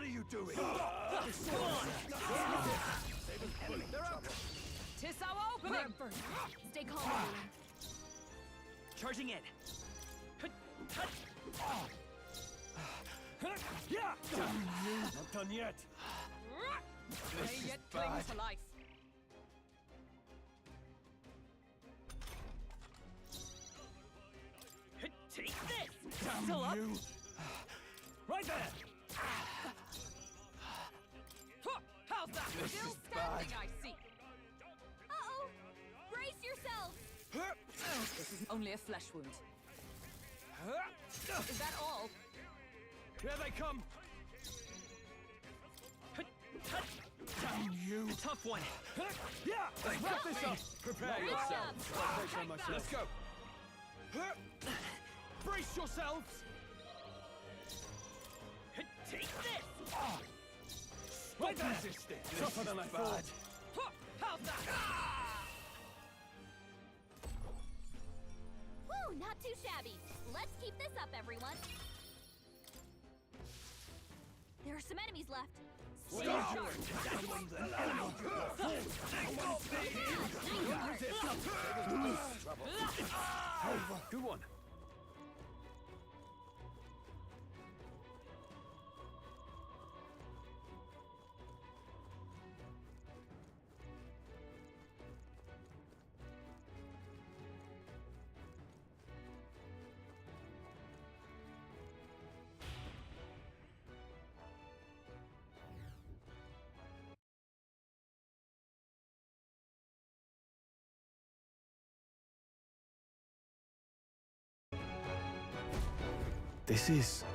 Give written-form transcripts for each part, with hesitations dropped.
What are you doing? Tis our opening! Stay calm, everyone. Charging in. Yeah! Not done yet. May yet cling to life. Take this! Still up? You. Right there! How's that? Still standing, I see. Uh-oh! Brace yourselves! This is only a flesh wound. Is that all? Here they come! Damn you! A tough one. Yeah! Let's wrap this up! Prepare Good yourselves! job. Let's go! Brace yourselves! Take this! Right there! Tougher than I thought. How's that? Whew, not too shabby. Let's keep this up, everyone. There are some enemies left. Stay sharp. Good one. This is...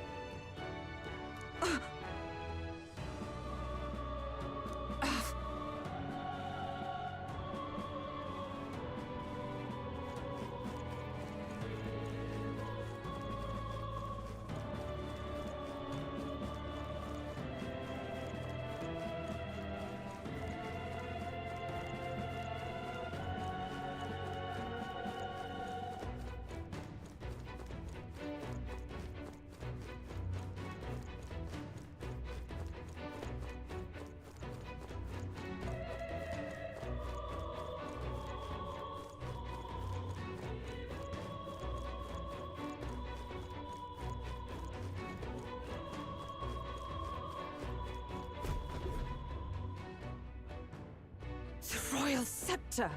The royal scepter!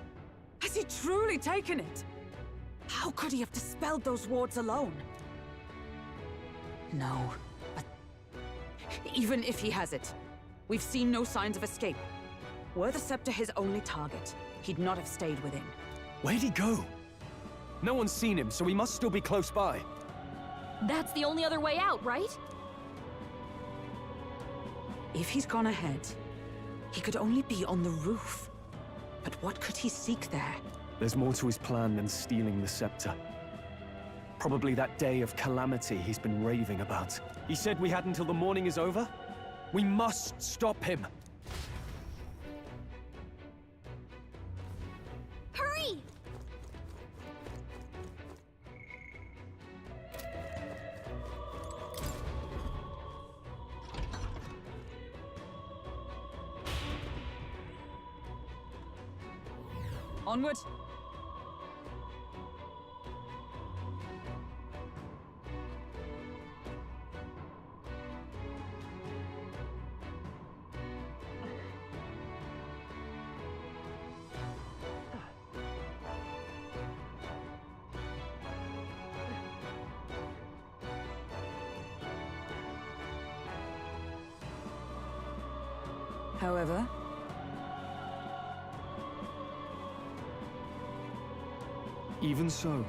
Has he truly taken it? How could he have dispelled those wards alone? No, but even if he has it, we've seen no signs of escape. Were the scepter his only target, he'd not have stayed within. Where'd he go? No one's seen him, so he must still be close by. That's the only other way out, right? If he's gone ahead, he could only be on the roof. But what could he seek there? There's more to his plan than stealing the scepter. Probably that day of calamity he's been raving about. He said we had until the morning is over? We must stop him! Hurry! Onward! However, even so,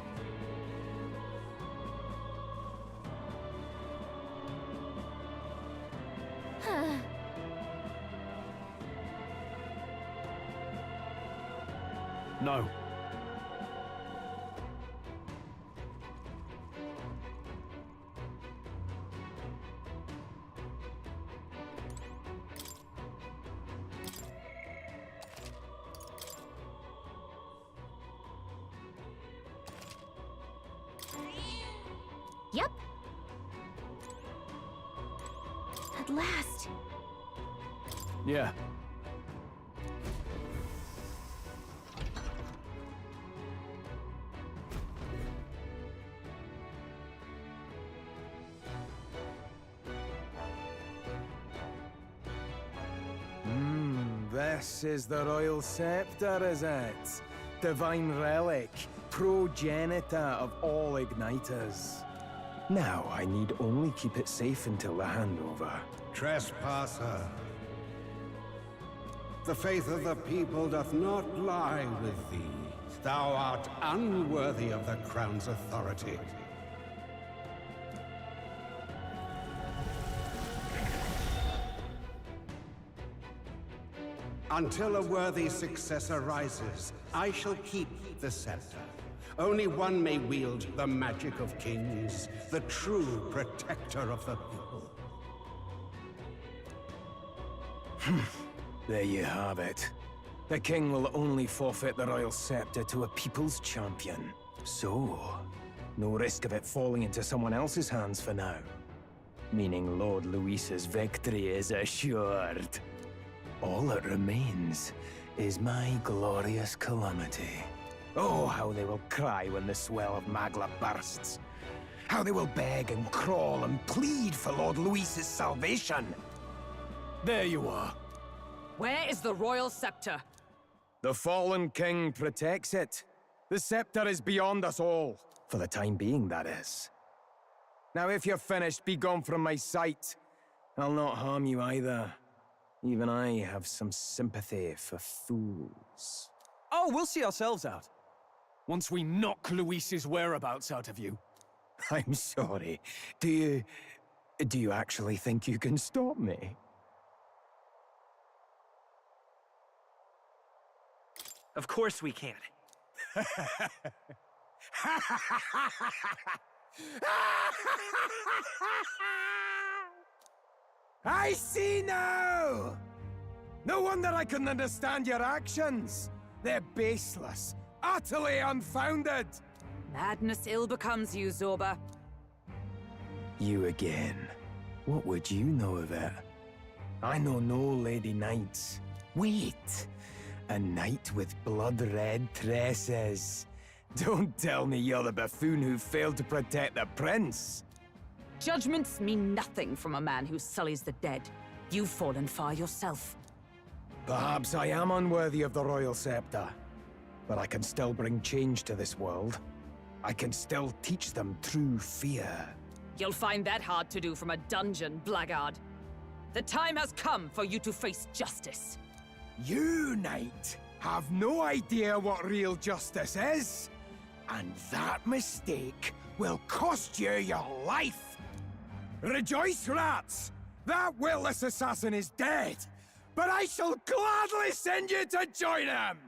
no. Yep. At last. Yeah. This is the royal scepter, is it? Divine relic, progenitor of all igniters. Now I need only keep it safe until the handover. Trespasser. The faith of the people doth not lie with thee. Thou art unworthy of the crown's authority. Until a worthy successor rises, I shall keep the scepter. Only one may wield the magic of kings, the true protector of the people. There you have it. The king will only forfeit the royal scepter to a people's champion. So, no risk of it falling into someone else's hands for now. Meaning Lord Luis's victory is assured. All that remains is my glorious calamity. Oh, how they will cry when the swell of Magla bursts. How they will beg and crawl and plead for Lord Luis's salvation. There you are. Where is the royal scepter? The fallen king protects it. The scepter is beyond us all. For the time being, that is. Now, if you're finished, be gone from my sight. I'll not harm you either. Even I have some sympathy for fools. Oh, we'll see ourselves out. Once we knock Luis's whereabouts out of you. I'm sorry. Do you actually think you can stop me? Of course we can. I see now! No wonder I couldn't understand your actions. They're baseless, utterly unfounded. Madness ill becomes you, Zorba. You again. What would you know of it? I know no lady knights. Wait! A knight with blood-red tresses. Don't tell me you're the buffoon who failed to protect the prince. Judgments mean nothing from a man who sullies the dead. You've fallen far yourself. Perhaps I am unworthy of the royal scepter. But I can still bring change to this world. I can still teach them true fear. You'll find that hard to do from a dungeon, blackguard. The time has come for you to face justice. You, knight, have no idea what real justice is. And that mistake will cost you your life. Rejoice, rats! That willless assassin is dead, but I shall gladly send you to join him!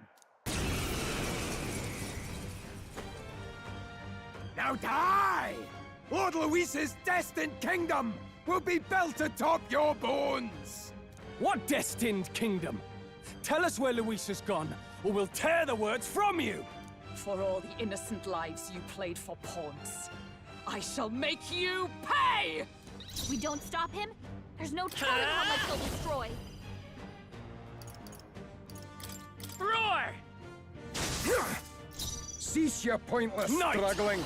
Now die! Lord Luis's destined kingdom will be built atop your bones! What destined kingdom? Tell us where Luis has gone, or we'll tear the words from you! For all the innocent lives you played for pawns, I shall make you pay! If we don't stop him, there's no telling how much he'll destroy. Roar! Cease your pointless Knight! struggling!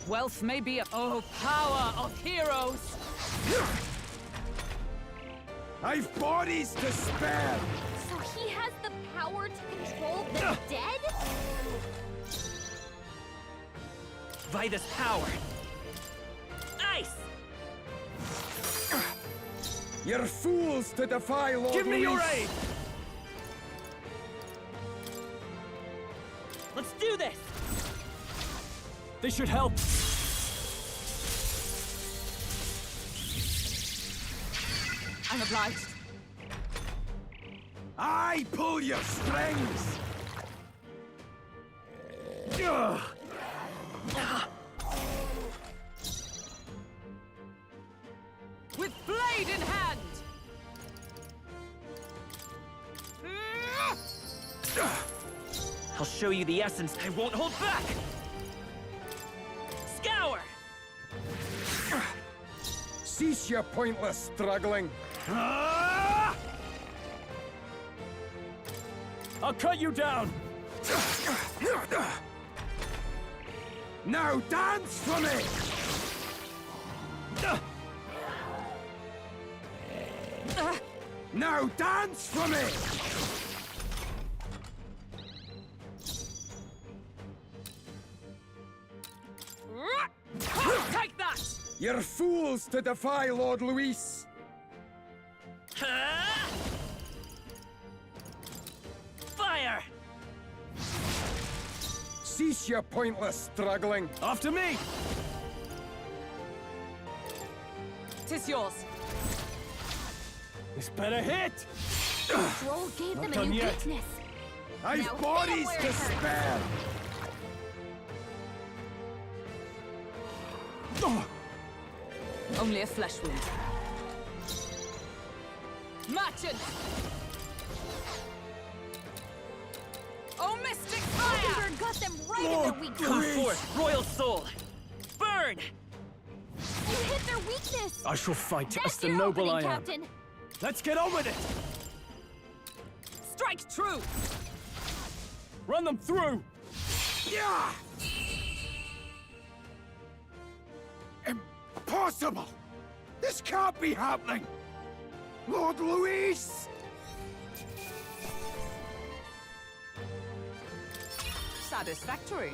Wealth may be a... Oh, power of heroes! I've bodies to spare! So he has the power to control the dead? By this power. Ice! You're fools to defy Lord Give me your Luis. aid! Let's do this! This should help. I'm obliged. I pull your strings! Ugh. With blade in hand! I'll show you the essence. I won't hold back! Scour! Cease your pointless struggling. Ah! I'll cut you down! Now dance for me! Now dance for me! Take that! You're fools to defy Lord Luis! Fire! Cease your pointless struggling. After me! Tis yours. This better hit! Roll gave Not them a done new yet. weakness. I've Now hit bodies 'em where to it hurts. spare! Oh, Only a flesh wound. Matchin! Oh, mystic fire! Brokenberg got them right Lord, in their weakness. Come forth, royal soul! Burn! You hit their weakness. I shall fight That's as the your noble I opening, am. Captain. Let's get on with it! Strike true! Run them through! yeah! Impossible! This can't be happening! Lord Luis! Satisfactory.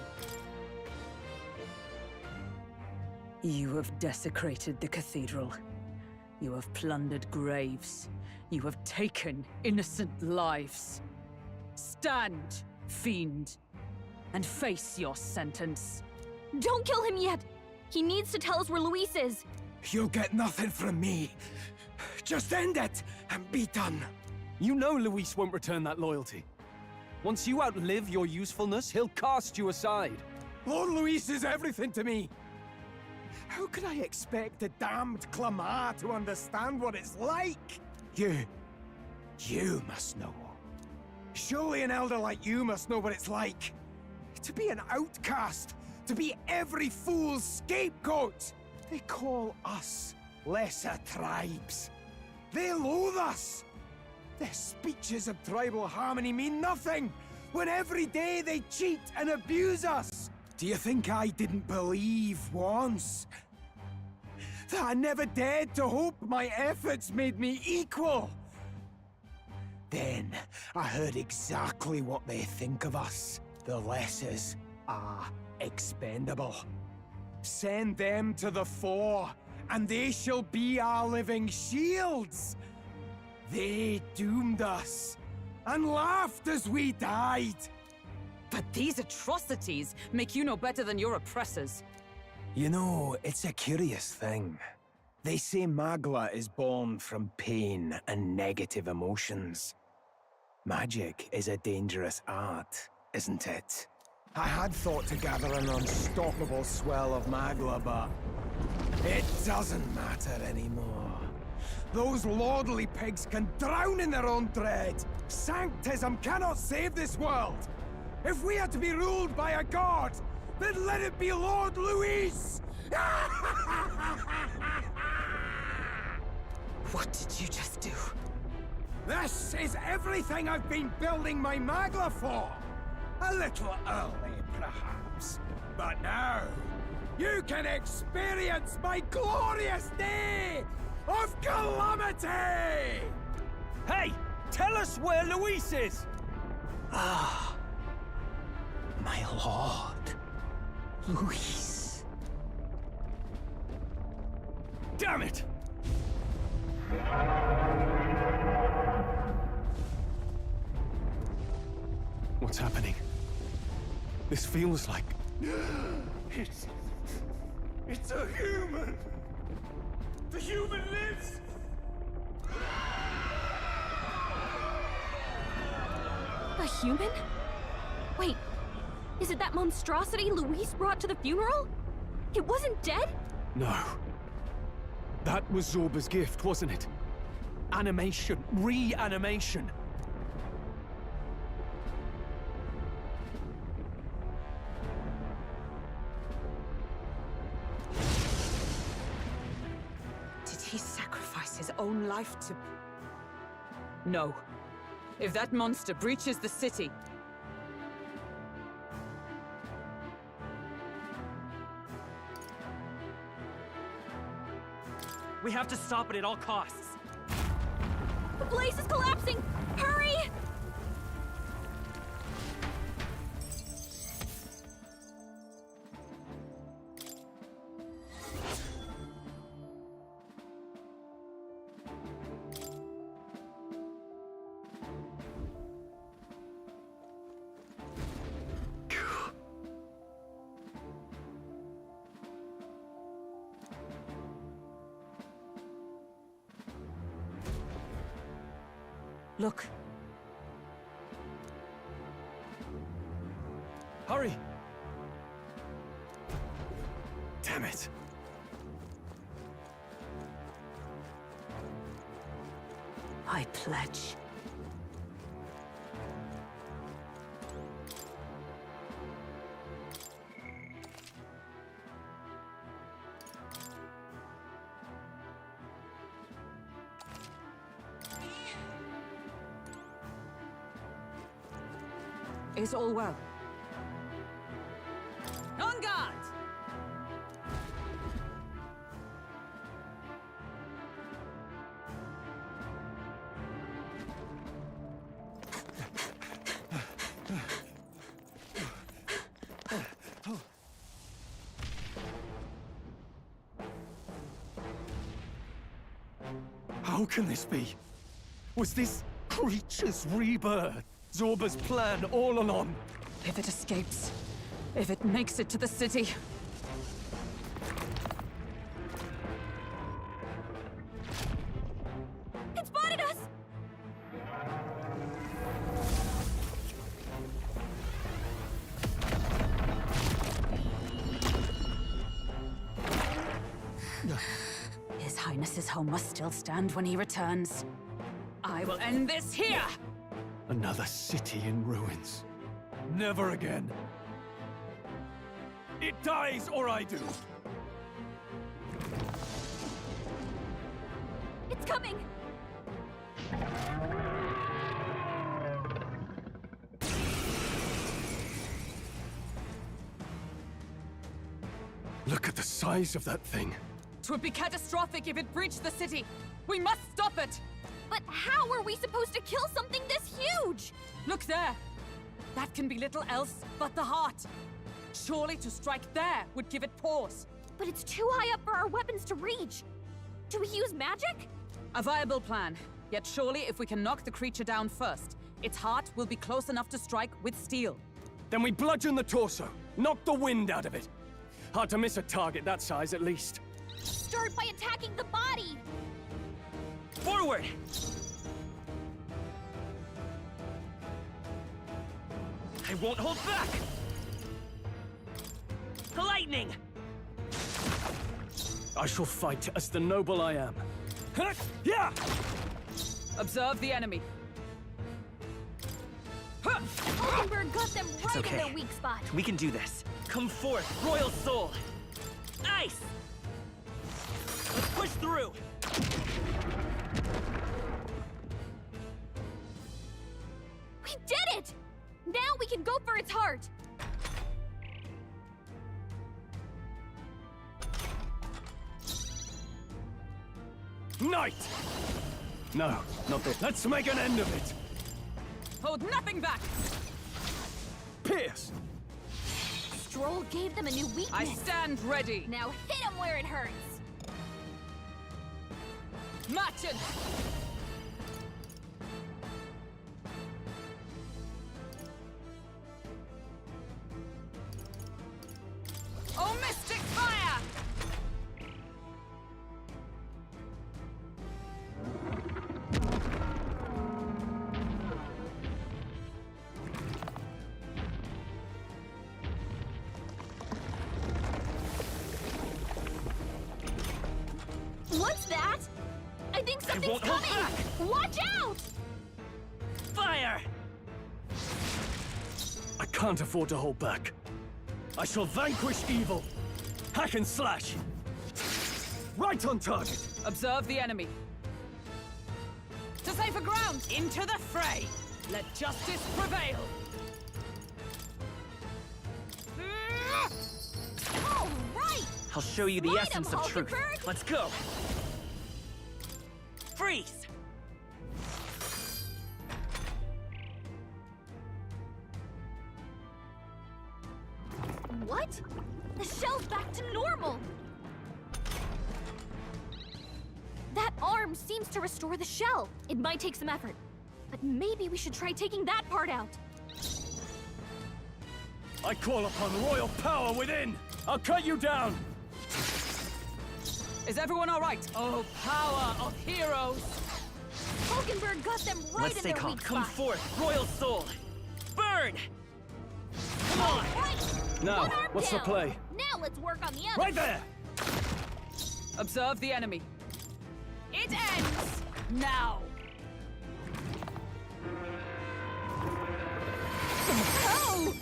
You have desecrated the cathedral. You have plundered graves. You have taken innocent lives. Stand, fiend, and face your sentence. Don't kill him yet. He needs to tell us where Luis is. You'll get nothing from me. Just end it and be done. You know Luis won't return that loyalty. Once you outlive your usefulness, he'll cast you aside. Lord Luis is everything to me. How could I expect the damned Clamar to understand what it's like? You must know. Surely an elder like you must know what it's like. To be an outcast, to be every fool's scapegoat. They call us lesser tribes. They loathe us. Their speeches of tribal harmony mean nothing, when every day they cheat and abuse us. Do you think I didn't believe once that I never dared to hope my efforts made me equal? Then I heard exactly what they think of us. The lessers are expendable. Send them to the fore, and they shall be our living shields. They doomed us, and laughed as we died. But these atrocities make you no better than your oppressors. You know, it's a curious thing. They say Magla is born from pain and negative emotions. Magic is a dangerous art, isn't it? I had thought to gather an unstoppable swell of Magla, but it doesn't matter anymore. Those lordly pigs can drown in their own dread. Sanctism cannot save this world. If we are to be ruled by a god, then let it be Lord Luis! What did you just do? This is everything I've been building my Magla for! A little early, perhaps. But now, you can experience my glorious day of calamity! Hey! Tell us where Luis is! Ah, my lord, Luis. Damn it! What's happening? This feels like... It's a human! The human lives! A human? Wait, is it that monstrosity Luis brought to the funeral? It wasn't dead? No. That was Zorba's gift, wasn't it? Animation. Reanimation. Did his own life to... No. If that monster breaches the city... We have to stop it at all costs. The place is collapsing! Hurry! Look. Hurry! Damn it. I pledge. Is all well? On guard! How can this be? Was this creature's rebirth Zorba's plan all along? If it escapes, if it makes it to the city... It spotted us! His Highness's home must still stand when he returns. I will end this here! Another city in ruins. Never again. It dies or I do. It's coming! Look at the size of that thing. It would be catastrophic if it breached the city! We must stop it! But how are we supposed to kill something this huge? Look there! That can be little else but the heart. Surely to strike there would give it pause. But it's too high up for our weapons to reach. Do we use magic? A viable plan. Yet surely if we can knock the creature down first, its heart will be close enough to strike with steel. Then we bludgeon the torso. Knock the wind out of it. Hard to miss a target that size, at least. Start by attacking the body! Forward! I won't hold back! Lightning! I shall fight as the noble I am. Yeah! Observe the enemy. Oldenburg got them right in okay. their weak spot. We can do this. Come forth, Royal Soul! Ice! Let's push through! We did it! Now we can go for its heart! Knight! No, not this. Let's make an end of it! Hold nothing back! Pierce! Stroll gave them a new weakness. I stand ready! Now hit them where it hurts! Matchin! Oh, mystic fire! What's that? I think something's won't hold coming! Watch out! Fire! I can't afford to hold back. I shall vanquish evil. Hack and slash. Right on target. Observe the enemy. To safer ground! Into the fray! Let justice prevail! All right! I'll show you the Light 'em, essence of truth. Hulkenberg! Let's go! Freeze! What? The shell's back to normal! That arm seems to restore the shell. It might take some effort, but maybe we should try taking that part out. I call upon royal power within! I'll cut you down! Is everyone all right? Oh, power of heroes! Hulkenberg got them right Let's in stay their calm. weak Come spot. forth, royal soul! Burn! Come on! Right. Now, One arm what's the down. play? Now let's work on the other. Right there! Observe the enemy. It ends now! Oh!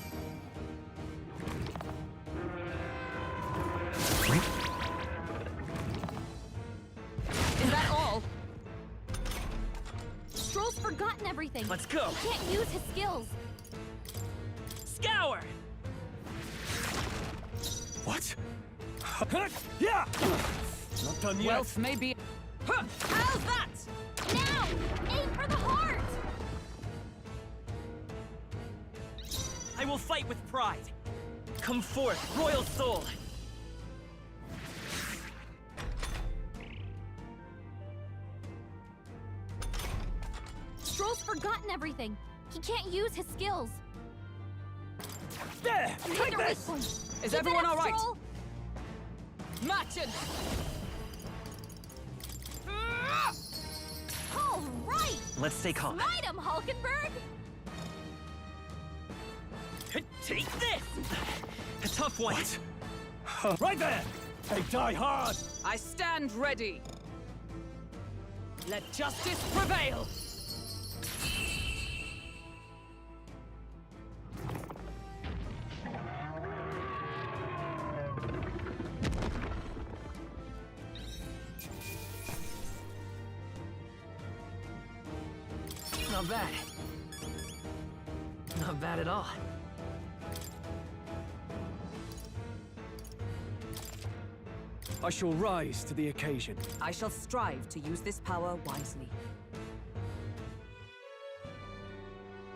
Is that all? Stroll's forgotten everything. Let's go! He can't use his skills. Scour! What? Yeah! Not done yet. Wealth may be... Huh. How's that? Now! Aim for the heart! I will fight with pride. Come forth, royal soul! Stroll's forgotten everything. He can't use his skills. There! You hit Take the weak this! point. Is Keep it everyone up, all right? Stroll. Matchin'! All right! Let's stay calm. Smite him, Hulkenberg! Take this! A tough one. What? Right there! Hey, die hard! I stand ready. Let justice prevail! Not bad. Not bad at all. I shall rise to the occasion. I shall strive to use this power wisely.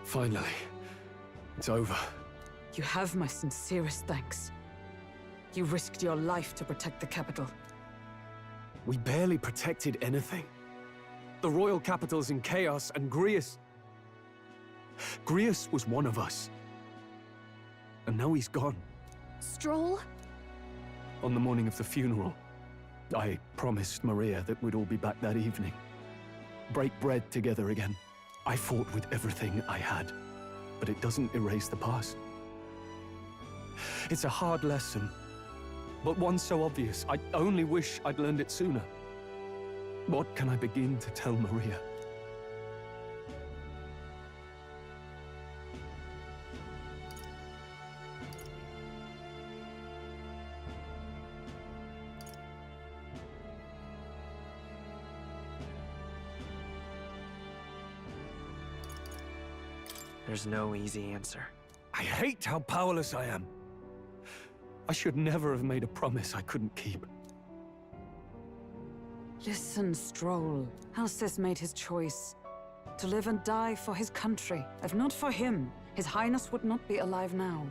Finally, it's over. You have my sincerest thanks. You risked your life to protect the capital. We barely protected anything. The royal capital's in chaos, and Grius was one of us. And now he's gone. Stroll? On the morning of the funeral, I promised Maria that we'd all be back that evening. Break bread together again. I fought with everything I had, but it doesn't erase the past. It's a hard lesson, but one so obvious. I only wish I'd learned it sooner. What can I begin to tell Maria? There's no easy answer. I hate how powerless I am. I should never have made a promise I couldn't keep. Listen, Stroll. Alcest made his choice. To live and die for his country. If not for him, His Highness would not be alive now.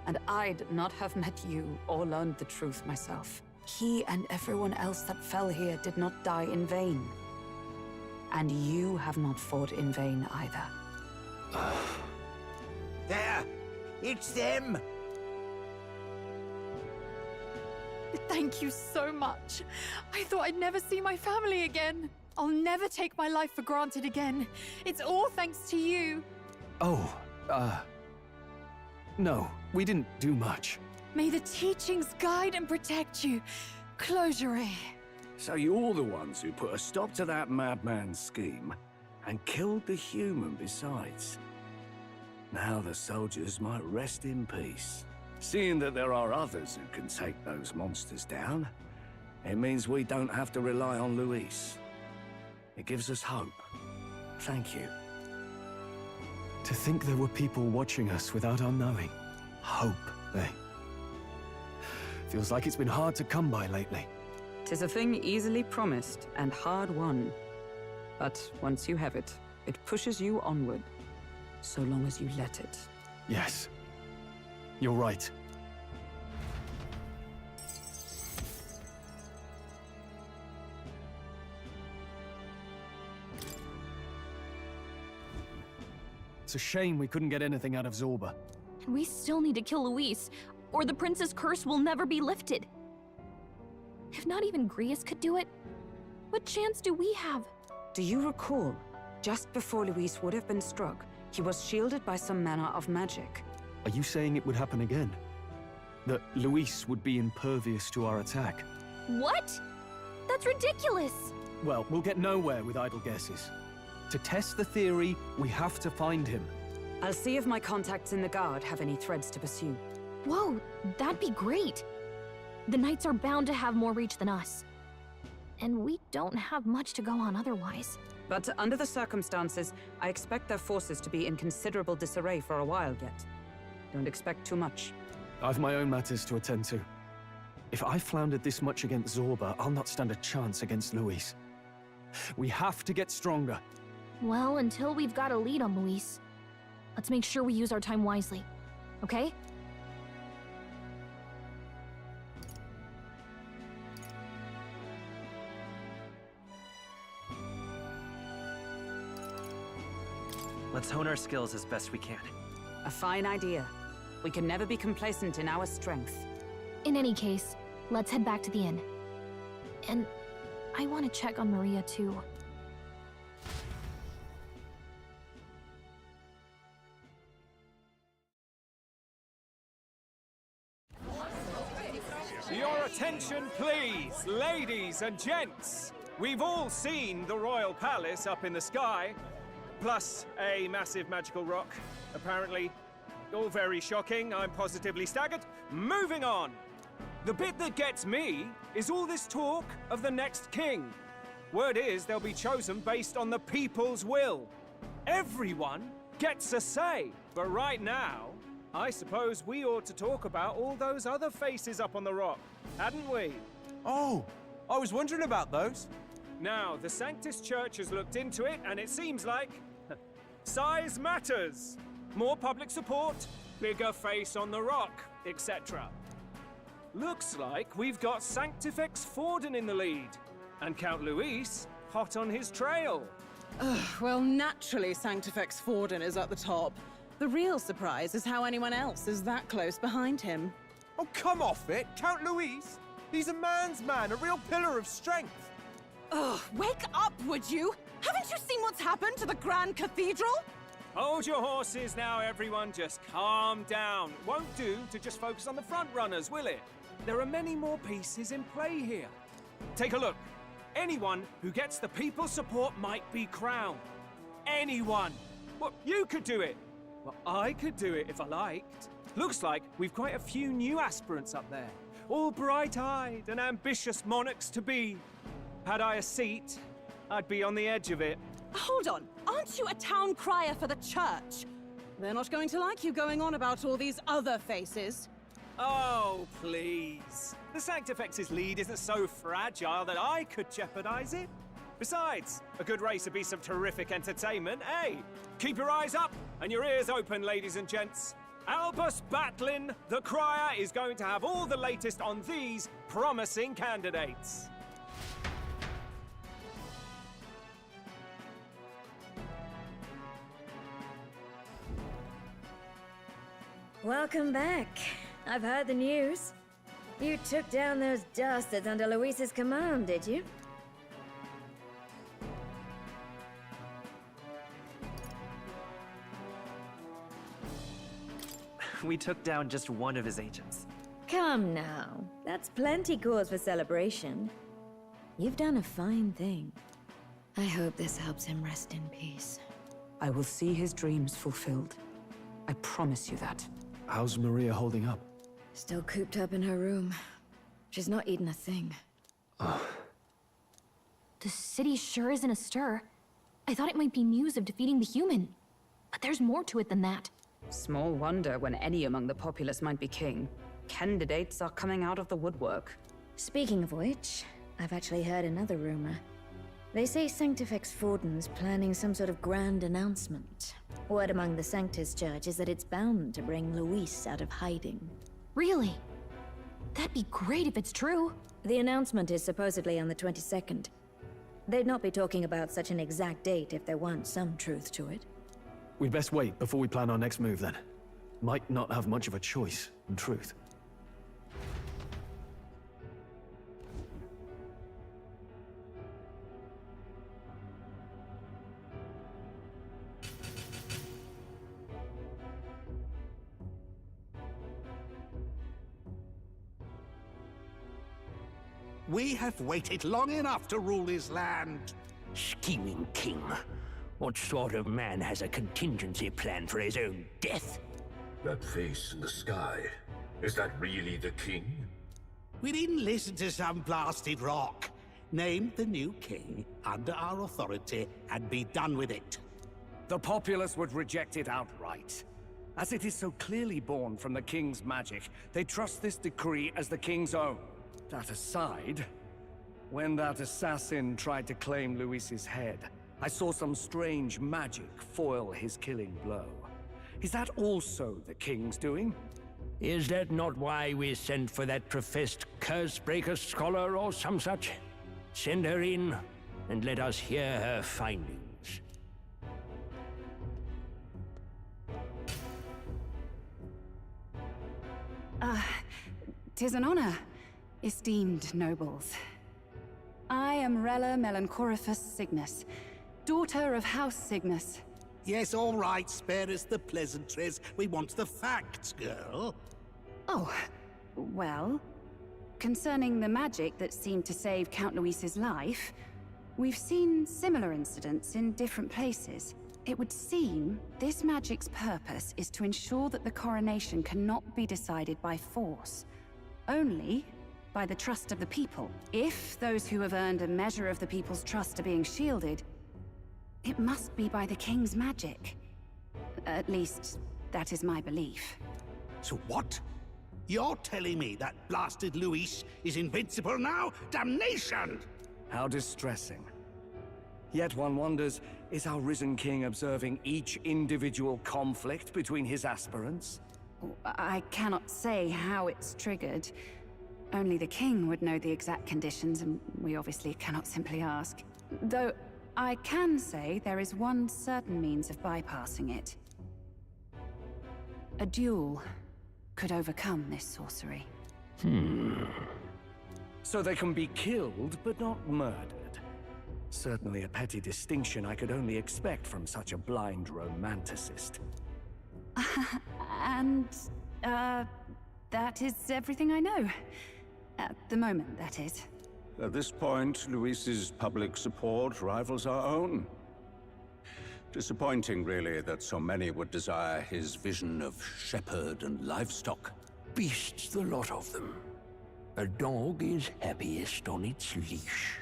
And I'd not have met you or learned the truth myself. He and everyone else that fell here did not die in vain. And you have not fought in vain either. There! It's them! Thank you so much. I thought I'd never see my family again. I'll never take my life for granted again. It's all thanks to you. Oh, no, we didn't do much. May the teachings guide and protect you. Closure. So you're the ones who put a stop to that madman's scheme, and killed the human besides. Now the soldiers might rest in peace. Seeing that there are others who can take those monsters down, it means we don't have to rely on Luis. It gives us hope. Thank you. To think there were people watching us without our knowing. Hope, eh? Feels like it's been hard to come by lately. 'Tis a thing easily promised and hard won. But once you have it, it pushes you onward, so long as you let it. Yes. You're right. It's a shame we couldn't get anything out of Zorba. And we still need to kill Luis, or the prince's curse will never be lifted. If not even Grius could do it, what chance do we have? Do you recall, just before Luis would have been struck, he was shielded by some manner of magic? Are you saying it would happen again? That Luis would be impervious to our attack? What? That's ridiculous! Well, we'll get nowhere with idle guesses. To test the theory, we have to find him. I'll see if my contacts in the Guard have any threads to pursue. Whoa, that'd be great! The Knights are bound to have more reach than us. And we don't have much to go on otherwise. But under the circumstances, I expect their forces to be in considerable disarray for a while yet. Don't expect too much. I've my own matters to attend to. If I floundered this much against Zorba, I'll not stand a chance against Luis. We have to get stronger. Well, until we've got a lead on Luis, let's make sure we use our time wisely, okay? Let's hone our skills as best we can. A fine idea. We can never be complacent in our strength. In any case, let's head back to the inn. And I want to check on Maria, too. Your attention, please, ladies and gents. We've all seen the royal palace up in the sky, plus a massive magical rock, apparently. All very shocking, I'm positively staggered. Moving on. The bit that gets me is all this talk of the next king. Word is they'll be chosen based on the people's will. Everyone gets a say, but right now, I suppose we ought to talk about all those other faces up on the rock, hadn't we? Oh, I was wondering about those. Now, the Sanctus Church has looked into it, and it seems like size matters. More public support, bigger face on the rock, etc. Looks like we've got Sanctifex Forden in the lead, and Count Luis hot on his trail. Well, naturally Sanctifex Forden is at the top. The real surprise is how anyone else is that close behind him. Oh, come off it, Count Luis. He's a man's man, a real pillar of strength. Ugh, wake up, would you? Haven't you seen what's happened to the Grand Cathedral? Hold your horses now, everyone. Just calm down. Won't do to just focus on the front runners, will it? There are many more pieces in play here. Take a look. Anyone who gets the people's support might be crowned. Anyone. Well, you could do it. Well, I could do it if I liked. Looks like we've quite a few new aspirants up there. All bright-eyed and ambitious monarchs to be. Had I a seat, I'd be on the edge of it. Hold on, aren't you a town crier for the church? They're not going to like you going on about all these other faces. Oh, please. The Sanctifex's lead isn't so fragile that I could jeopardize it. Besides, a good race would be some terrific entertainment, eh? Keep your eyes up and your ears open, ladies and gents. Albus Batlin, the crier, is going to have all the latest on these promising candidates. Welcome back. I've heard the news. You took down those dastards under Luis's command, did you? We took down just one of his agents. Come now. That's plenty cause for celebration. You've done a fine thing. I hope this helps him rest in peace. I will see his dreams fulfilled. I promise you that. How's Maria holding up? Still cooped up in her room. She's not eaten a thing. The city sure is in a stir. I thought it might be news of defeating the human. But there's more to it than that. Small wonder when any among the populace might be king. Candidates are coming out of the woodwork. Speaking of which, I've actually heard another rumor. They say Sanctifex Forden's planning some sort of grand announcement. Word among the Sanctus Church is that it's bound to bring Luis out of hiding. Really? That'd be great if it's true. The announcement is supposedly on the 22nd. They'd not be talking about such an exact date if there weren't some truth to it. We'd best wait before we plan our next move, then. Might not have much of a choice, in truth. We have waited long enough to rule this land. Scheming king. What sort of man has a contingency plan for his own death? That face in the sky, is that really the king? We didn't listen to some blasted rock. Name the new king under our authority and be done with it. The populace would reject it outright. As it is so clearly born from the king's magic, they trust this decree as the king's own. That aside, when that assassin tried to claim Luis's head, I saw some strange magic foil his killing blow. Is that also the king's doing? Is that not why we sent for that professed curse-breaker scholar or some such? Send her in, and let us hear her findings. Tis an honor, esteemed nobles. I am Rella Melanchorophus Cygnus, daughter of House Cygnus. Yes, all right, spare us the pleasantries. We want the facts, girl. Oh, well, concerning the magic that seemed to save Count Luis's life, we've seen similar incidents in different places. It would seem this magic's purpose is to ensure that the coronation cannot be decided by force, only by the trust of the people. If those who have earned a measure of the people's trust are being shielded, it must be by the king's magic. At least, that is my belief. So what? You're telling me that blasted Luis is invincible now? Damnation! How distressing. Yet one wonders, is our risen king observing each individual conflict between his aspirants? I cannot say how it's triggered. Only the king would know the exact conditions, and we obviously cannot simply ask. Though, I can say there is one certain means of bypassing it. A duel could overcome this sorcery. So they can be killed, but not murdered. Certainly a petty distinction I could only expect from such a blind romanticist. And, that is everything I know. At the moment, that is. At this point, Luis's public support rivals our own. Disappointing, really, that so many would desire his vision of shepherd and livestock. Beasts, the lot of them. A dog is happiest on its leash.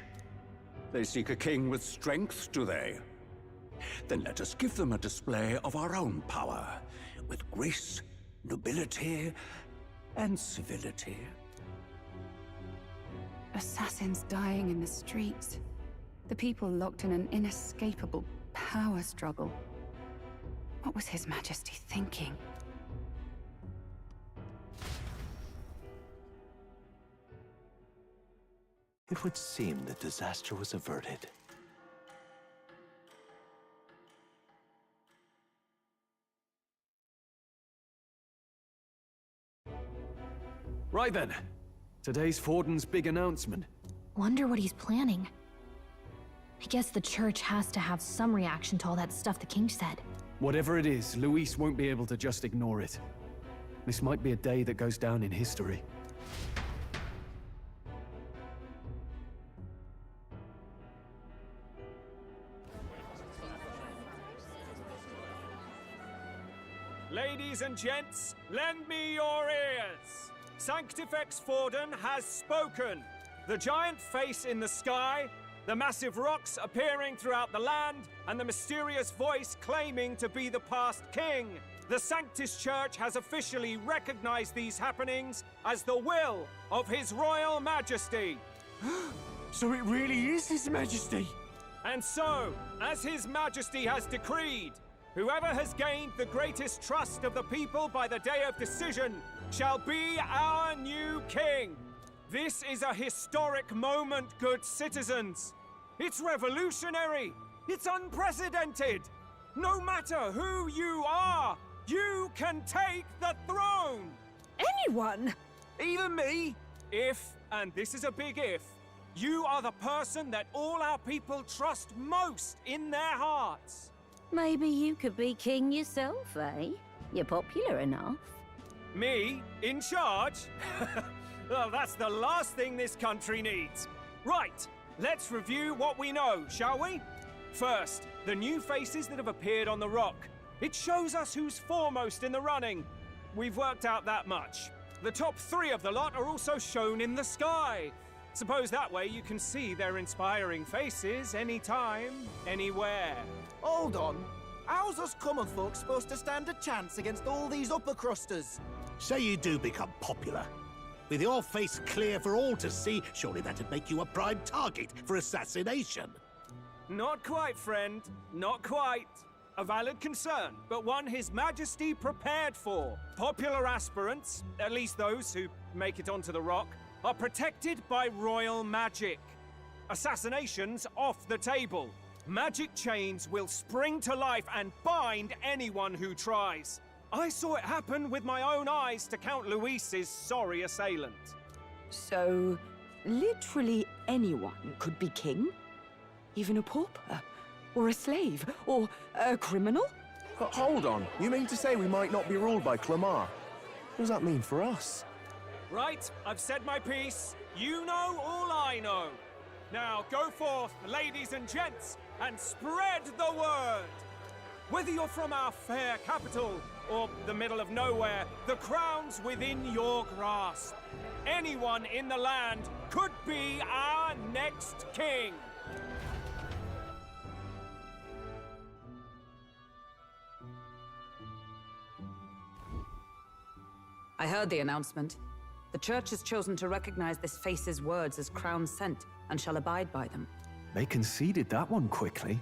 They seek a king with strength, do they? Then let us give them a display of our own power, with grace, nobility, and civility. Assassins dying in the streets. The people locked in an inescapable power struggle. What was His Majesty thinking? It would seem that disaster was averted. Right then. Today's Forden's big announcement. Wonder what he's planning. I guess the church has to have some reaction to all that stuff the king said. Whatever it is, Luis won't be able to just ignore it. This might be a day that goes down in history. Ladies and gents, lend me your ears. Sanctifex Forden has spoken. The giant face in the sky The massive rocks appearing throughout the land, and the mysterious voice claiming to be the past king. The Sanctus Church has officially recognized these happenings as the will of His Royal Majesty. So it really is His Majesty? And so, as His Majesty has decreed, whoever has gained the greatest trust of the people by the day of decision shall be our new king. This is a historic moment, good citizens. It's revolutionary. It's unprecedented. No matter who you are, you can take the throne. Anyone? Even me. If, and this is a big if, you are the person that all our people trust most in their hearts. Maybe you could be king yourself, eh? You're popular enough. Me? In charge? Well, that's the last thing this country needs. Right, let's review what we know, shall we? First, the new faces that have appeared on the rock. It shows us who's foremost in the running. We've worked out that much. The top 3 of the lot are also shown in the sky. Suppose that way you can see their inspiring faces anytime, anywhere. Hold on. How's us common folk supposed to stand a chance against all these upper crusters? Say you do become popular. With your face clear for all to see, surely that'd make you a prime target for assassination. Not quite, friend. Not quite. A valid concern, but one His Majesty prepared for. Popular aspirants, at least those who make it onto the rock, are protected by royal magic. Assassinations off the table. Magic chains will spring to life and bind anyone who tries. I saw it happen with my own eyes to Count Luis's sorry assailant. So, literally anyone could be king? Even a pauper? Or a slave? Or a criminal? Hold on. You mean to say we might not be ruled by Clamar? What does that mean for us? Right, I've said my piece. You know all I know. Now go forth, ladies and gents, and spread the word. Whether you're from our fair capital or the middle of nowhere, the crown's within your grasp. Anyone in the land could be our next king. I heard the announcement. The Church has chosen to recognize this face's words as crown sent and shall abide by them. They conceded that one quickly.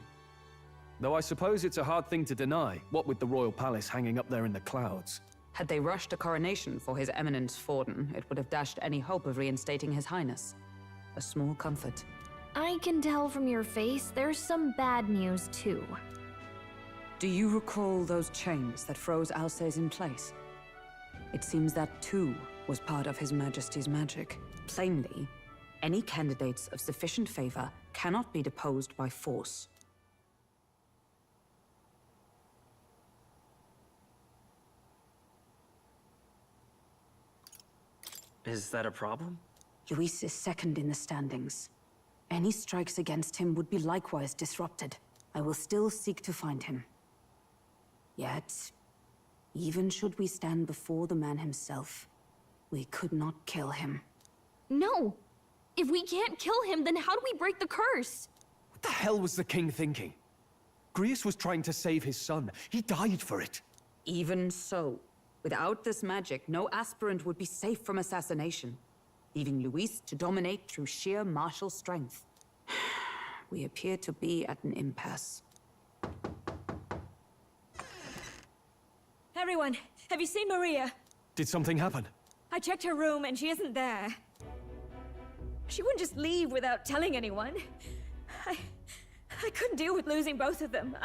Though I suppose it's a hard thing to deny, what with the royal palace hanging up there in the clouds. Had they rushed a coronation for His Eminence Forden, it would have dashed any hope of reinstating His Highness. A small comfort. I can tell from your face there's some bad news too. Do you recall those chains that froze Alsace in place? It seems that too was part of His Majesty's magic. Plainly, any candidates of sufficient favor cannot be deposed by force. Is that a problem? Luis is second in the standings. Any strikes against him would be likewise disrupted. I will still seek to find him. Yet, even should we stand before the man himself, we could not kill him. No! If we can't kill him, then how do we break the curse? What the hell was the king thinking? Grius was trying to save his son. He died for it. Even so, without this magic, no aspirant would be safe from assassination, leaving Luis to dominate through sheer martial strength. We appear to be at an impasse. Everyone, have you seen Maria? Did something happen? I checked her room and she isn't there. She wouldn't just leave without telling anyone. I couldn't deal with losing both of them.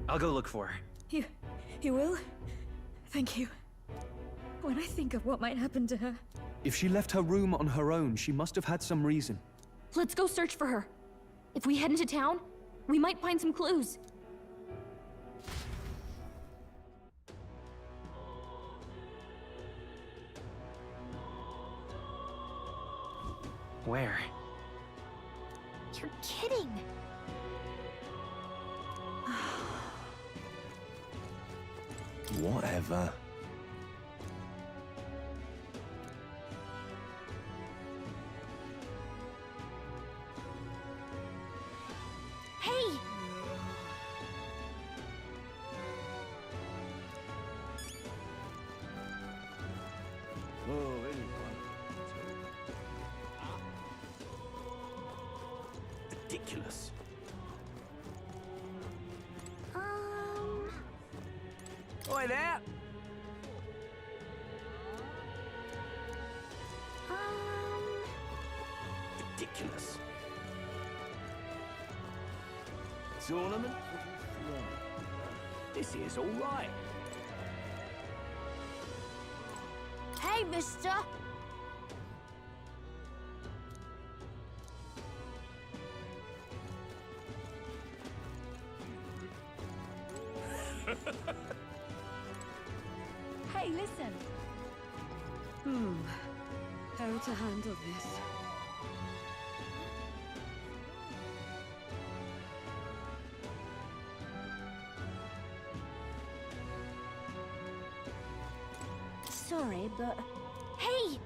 I'll go look for her. You will? Thank you. When I think of what might happen to her... If she left her room on her own, she must have had some reason. Let's go search for her. If we head into town, we might find some clues. Where? You're kidding. Whatever. Ridiculous. Oi there! Ridiculous. Tournament for the throne. This is all right. Hey, mister! Hey, listen. How to handle this? Sorry, but... Hey!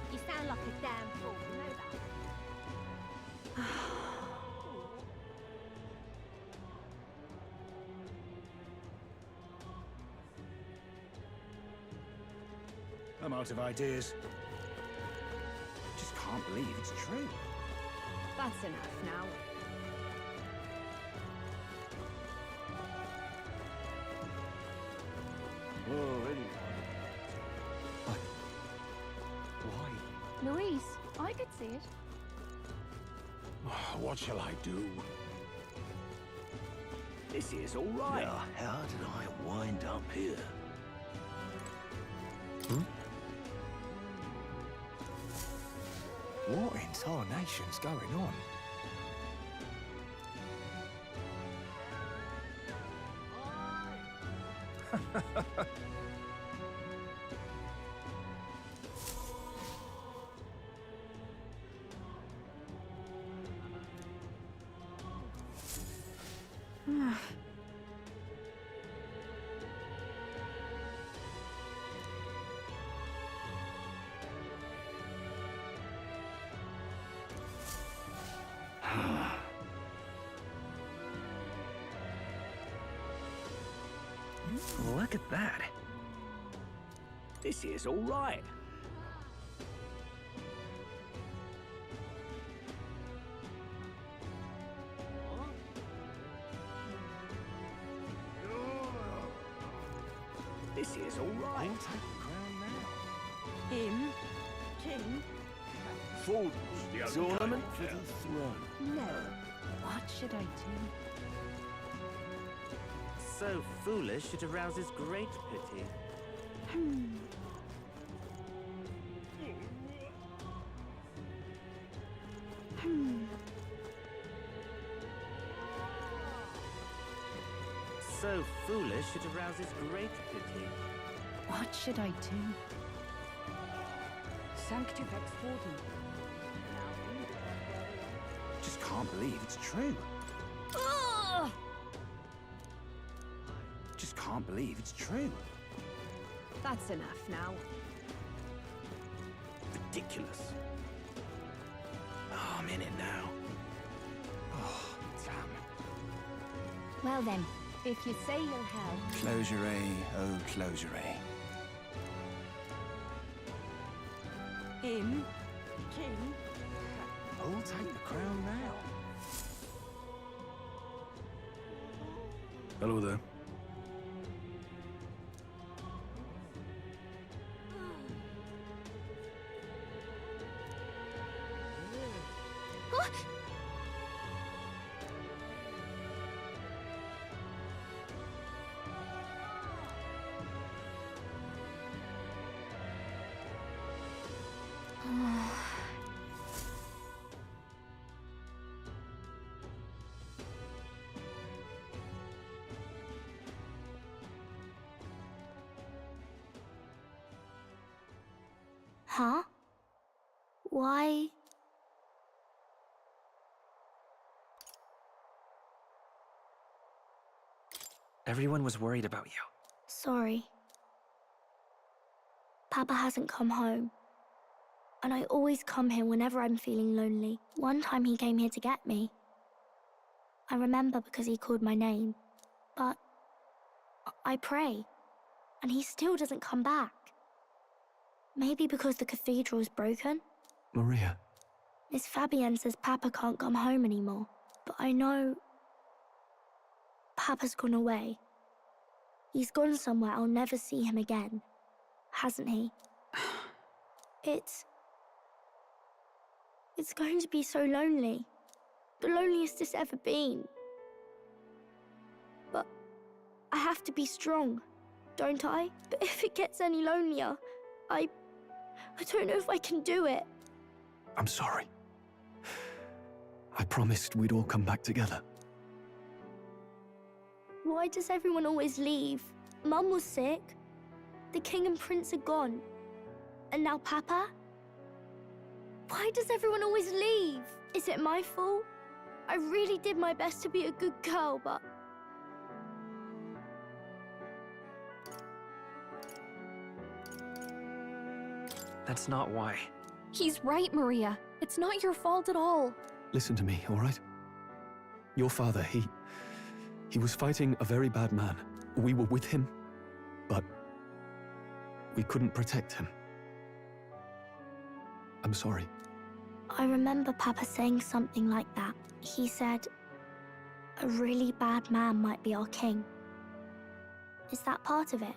You sound like a damn fool, you know that? I'm out of ideas. Just can't believe it's true. That's enough now. Oh, anyway. Why? Louise, I could see it. What shall I do? This is all right. Now, how did I wind up here? What in tarnation's going on? Look at that. This is all right. This is all right. Him? King? Ford's the tournament for the throne. No. What should I do? So foolish it arouses great pity. So foolish it arouses great pity. What should I do? Sanctifex Warden. Just can't believe it's true. Ugh! Just can't believe it's true. That's enough now. Ridiculous. Oh, I'm in it now. Oh, damn. Well then, if you say you'll help. Closure, oh closure. Him? King? I'll take the crown now. Hello there. Huh? Why? Everyone was worried about you. Sorry. Papa hasn't come home. And I always come here whenever I'm feeling lonely. One time he came here to get me. I remember because he called my name. But I pray, and he still doesn't come back. Maybe because the cathedral's broken? Maria. Miss Fabienne says Papa can't come home anymore. But I know Papa's gone away. He's gone somewhere I'll never see him again. Hasn't he? It's going to be so lonely. The loneliest it's ever been. But I have to be strong, don't I? But if it gets any lonelier, I don't know if I can do it. I'm sorry. I promised we'd all come back together. Why does everyone always leave? Mum was sick. The king and prince are gone. And now Papa? Why does everyone always leave? Is it my fault? I really did my best to be a good girl, but... That's not why. He's right, Maria. It's not your fault at all. Listen to me, all right? Your father, he was fighting a very bad man. We were with him, but we couldn't protect him. I'm sorry. I remember Papa saying something like that. He said, a really bad man might be our king. Is that part of it?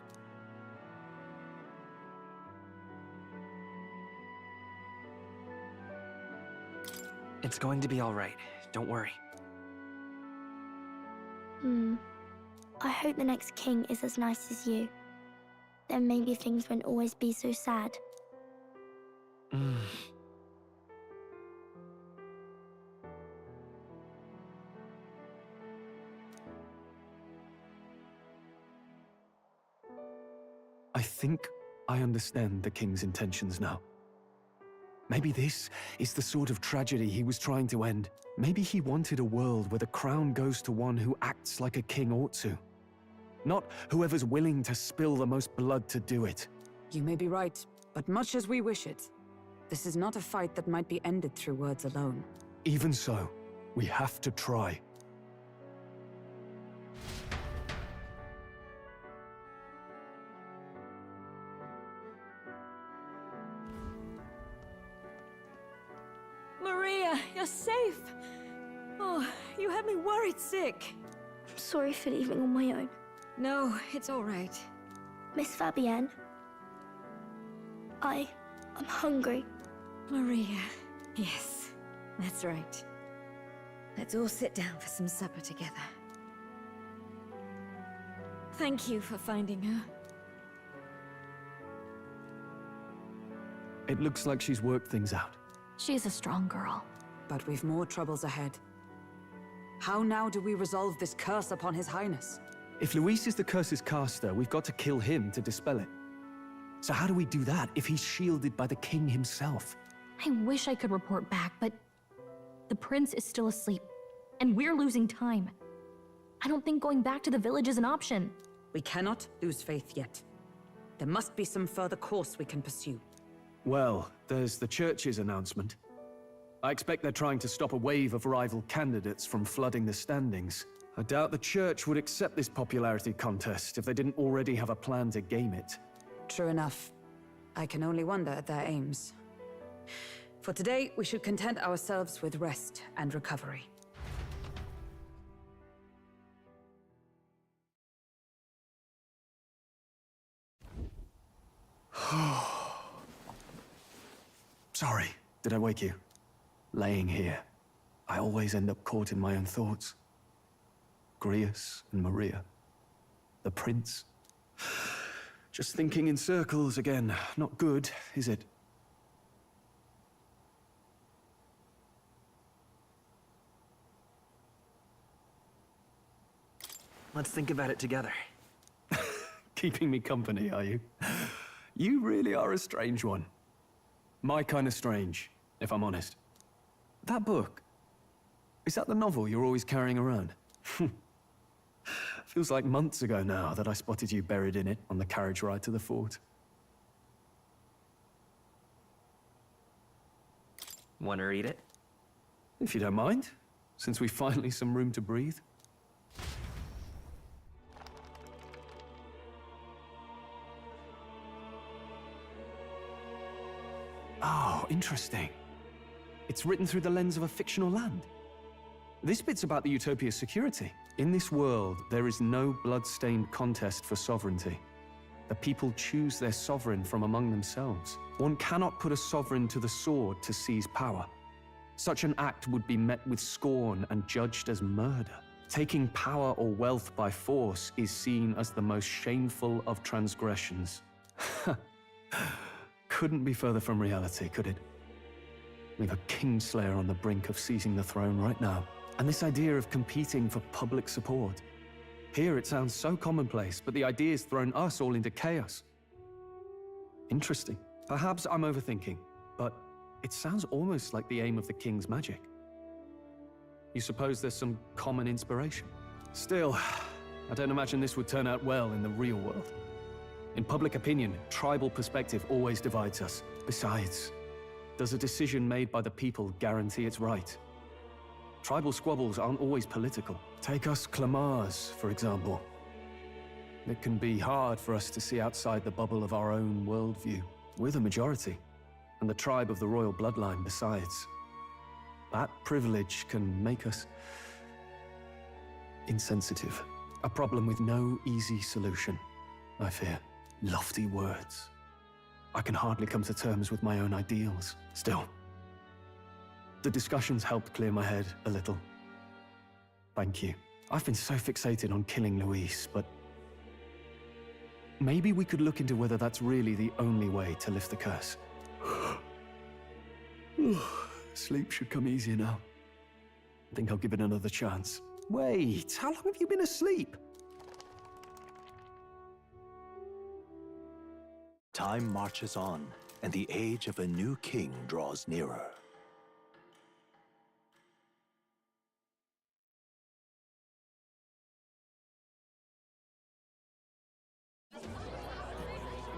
It's going to be all right. Don't worry. I hope the next king is as nice as you. Then maybe things won't always be so sad. I think I understand the king's intentions now. Maybe this is the sort of tragedy he was trying to end. Maybe he wanted a world where the crown goes to one who acts like a king ought to. Not whoever's willing to spill the most blood to do it. You may be right, but much as we wish it, this is not a fight that might be ended through words alone. Even so, we have to try. Maria, you're safe. Oh, you had me worried sick. I'm sorry for leaving on my own. No, it's all right. Miss Fabienne, I'm hungry. Maria, yes, that's right. Let's all sit down for some supper together. Thank you for finding her. It looks like she's worked things out. She's a strong girl. But we've more troubles ahead. How now do we resolve this curse upon His Highness? If Luis is the curse's caster, we've got to kill him to dispel it. So how do we do that if he's shielded by the king himself? I wish I could report back, but the prince is still asleep, and we're losing time. I don't think going back to the village is an option. We cannot lose faith yet. There must be some further course we can pursue. Well, there's the church's announcement. I expect they're trying to stop a wave of rival candidates from flooding the standings. I doubt the church would accept this popularity contest if they didn't already have a plan to game it. True enough. I can only wonder at their aims. For today, we should content ourselves with rest and recovery. Sorry, did I wake you? Laying here, I always end up caught in my own thoughts. Grius and Maria. The prince. Just thinking in circles again. Not good, is it? Let's think about it together. Keeping me company, are you? You really are a strange one. My kind of strange, if I'm honest. That book, is that the novel you're always carrying around? Feels like months ago now that I spotted you buried in it on the carriage ride to the fort. Want to read it? If you don't mind, since we finally some room to breathe. Oh, interesting. It's written through the lens of a fictional land. This bit's about the Utopia's security. In this world, there is no blood-stained contest for sovereignty. The people choose their sovereign from among themselves. One cannot put a sovereign to the sword to seize power. Such an act would be met with scorn and judged as murder. Taking power or wealth by force is seen as the most shameful of transgressions. Couldn't be further from reality, could it? We've a Kingslayer on the brink of seizing the throne right now. And this idea of competing for public support. Here it sounds so commonplace, but the idea's thrown us all into chaos. Interesting. Perhaps I'm overthinking, but it sounds almost like the aim of the king's magic. You suppose there's some common inspiration? Still, I don't imagine this would turn out well in the real world. In public opinion, tribal perspective always divides us. Besides, does a decision made by the people guarantee it's right? Tribal squabbles aren't always political. Take us Clamars, for example. It can be hard for us to see outside the bubble of our own worldview. We're the majority, and the tribe of the royal bloodline besides. That privilege can make us insensitive. A problem with no easy solution, I fear. Lofty words. I can hardly come to terms with my own ideals. Still, the discussions helped clear my head a little. Thank you. I've been so fixated on killing Luis, but maybe we could look into whether that's really the only way to lift the curse. Sleep should come easier now. I think I'll give it another chance. Wait, how long have you been asleep? Time marches on, and the age of a new king draws nearer.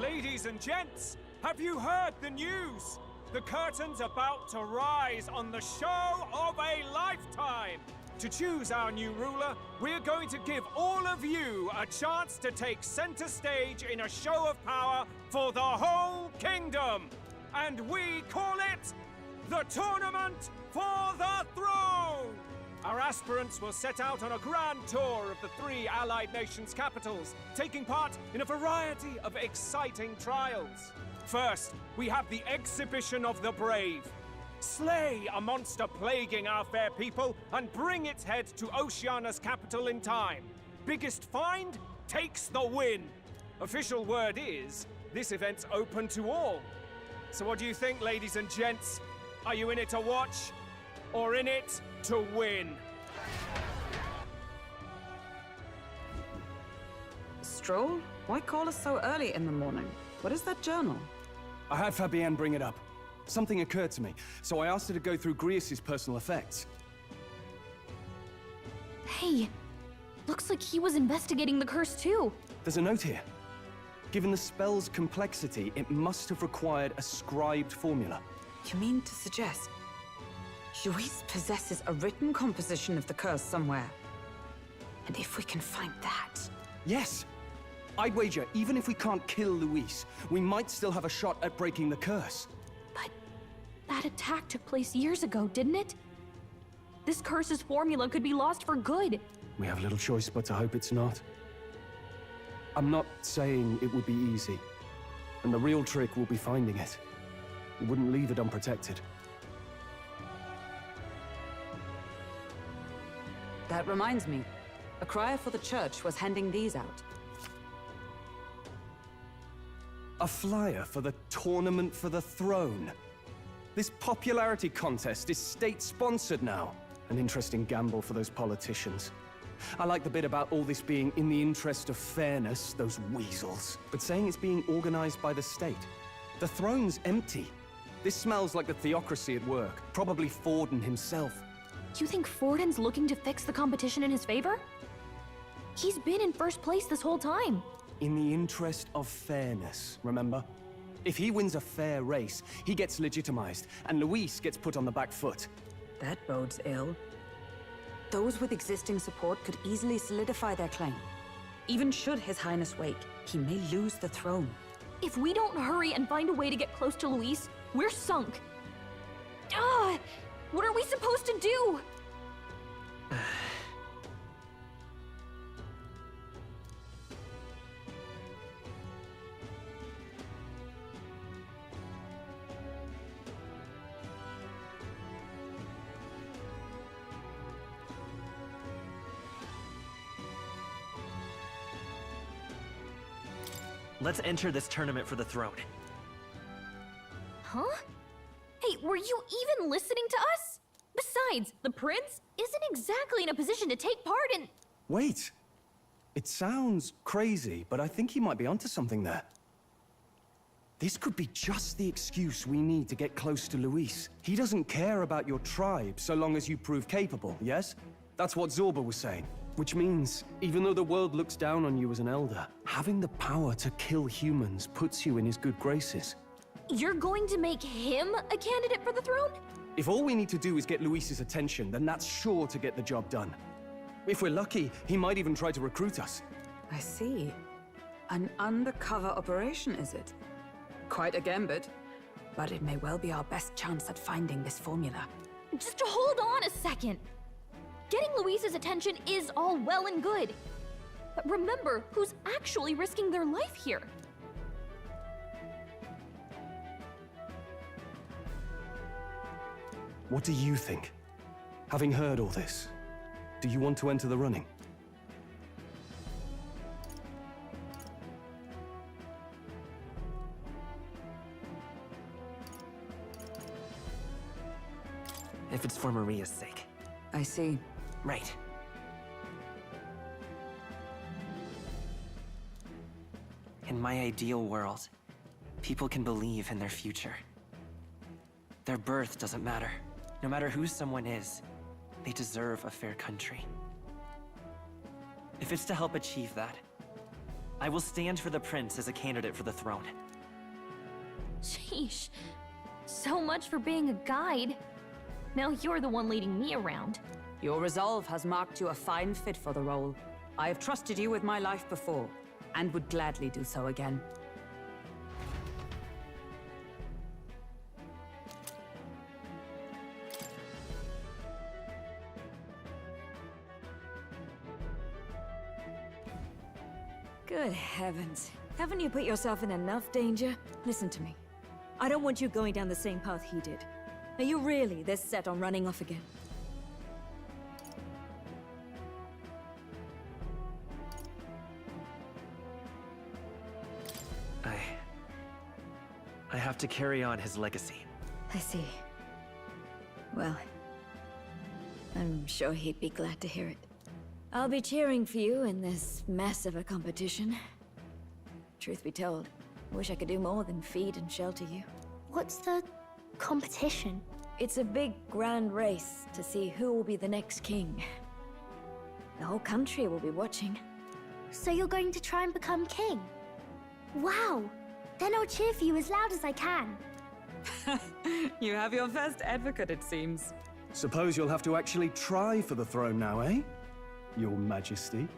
Ladies and gents, have you heard the news? The curtain's about to rise on the show of a lifetime. To choose our new ruler, we're going to give all of you a chance to take center stage in a show of power for the whole kingdom. And we call it the Tournament for the Throne! Our aspirants will set out on a grand tour of the 3 allied nations' capitals, taking part in a variety of exciting trials. First, we have the Exhibition of the Brave. Slay a monster plaguing our fair people and bring its head to Oceania's capital in time. Biggest find takes the win. Official word is, this event's open to all. So what do you think, ladies and gents? Are you in it to watch, or in it to win? Stroll? Why call us so early in the morning? What is that journal? I had Fabienne bring it up. Something occurred to me, so I asked her to go through Grius' personal effects. Hey, looks like he was investigating the curse too. There's a note here. Given the spell's complexity, it must have required a scribed formula. You mean to suggest Luis possesses a written composition of the curse somewhere? And if we can find that... Yes! I'd wager, even if we can't kill Luis, we might still have a shot at breaking the curse. But that attack took place years ago, didn't it? This curse's formula could be lost for good. We have little choice but to hope it's not. I'm not saying it would be easy. And the real trick will be finding it. We wouldn't leave it unprotected. That reminds me. A crier for the church was handing these out. A flyer for the Tournament for the Throne. This popularity contest is state-sponsored now. An interesting gamble for those politicians. I like the bit about all this being in the interest of fairness, those weasels. But saying it's being organized by the state. The throne's empty. This smells like the theocracy at work. Probably Forden himself. You think Forden's looking to fix the competition in his favor? He's been in first place this whole time. In the interest of fairness, remember? If he wins a fair race, he gets legitimized, and Luis gets put on the back foot. That bodes ill. Those with existing support could easily solidify their claim. Even should His Highness wake, he may lose the throne. If we don't hurry and find a way to get close to Luis, we're sunk. Ah! What are we supposed to do? Let's enter this tournament for the throne. Huh? Hey, were you even listening to us? Besides, the prince isn't exactly in a position to take part in... Wait. It sounds crazy, but I think he might be onto something there. This could be just the excuse we need to get close to Luis. He doesn't care about your tribe so long as you prove capable, yes? That's what Zorba was saying. Which means, even though the world looks down on you as an elder, having the power to kill humans puts you in his good graces. You're going to make him a candidate for the throne? If all we need to do is get Luis's attention, then that's sure to get the job done. If we're lucky, he might even try to recruit us. I see. An undercover operation, is it? Quite a gambit. But it may well be our best chance at finding this formula. Just hold on a second. Getting Luis's attention is all well and good. But remember who's actually risking their life here. What do you think? Having heard all this, do you want to enter the running? If it's for Maria's sake. I see. Right. In my ideal world, people can believe in their future. Their birth doesn't matter. No matter who someone is, they deserve a fair country. If it's to help achieve that, I will stand for the prince as a candidate for the throne. Sheesh. So much for being a guide. Now you're the one leading me around. Your resolve has marked you a fine fit for the role. I have trusted you with my life before, and would gladly do so again. Good heavens. Haven't you put yourself in enough danger? Listen to me. I don't want you going down the same path he did. Are you really this set on running off again? I have to carry on his legacy. I see. Well, I'm sure he'd be glad to hear it. I'll be cheering for you in this mess of a competition. Truth be told, I wish I could do more than feed and shelter you. What's the competition? It's a big, grand race to see who will be the next king. The whole country will be watching. So you're going to try and become king? Wow! Then I'll cheer for you as loud as I can. You have your first advocate, it seems. Suppose you'll have to actually try for the throne now, eh? Your Majesty.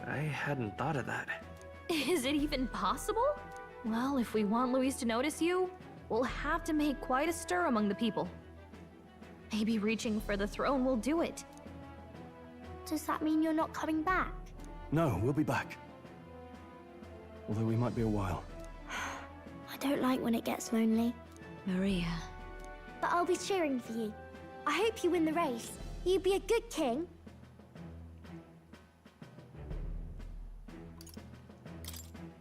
I hadn't thought of that. Is it even possible? Well, if we want Luis to notice you, we'll have to make quite a stir among the people. Maybe reaching for the throne will do it. Does that mean you're not coming back? No, we'll be back. Although we might be a while. I don't like when it gets lonely. Maria. But I'll be cheering for you. I hope you win the race. You'd be a good king.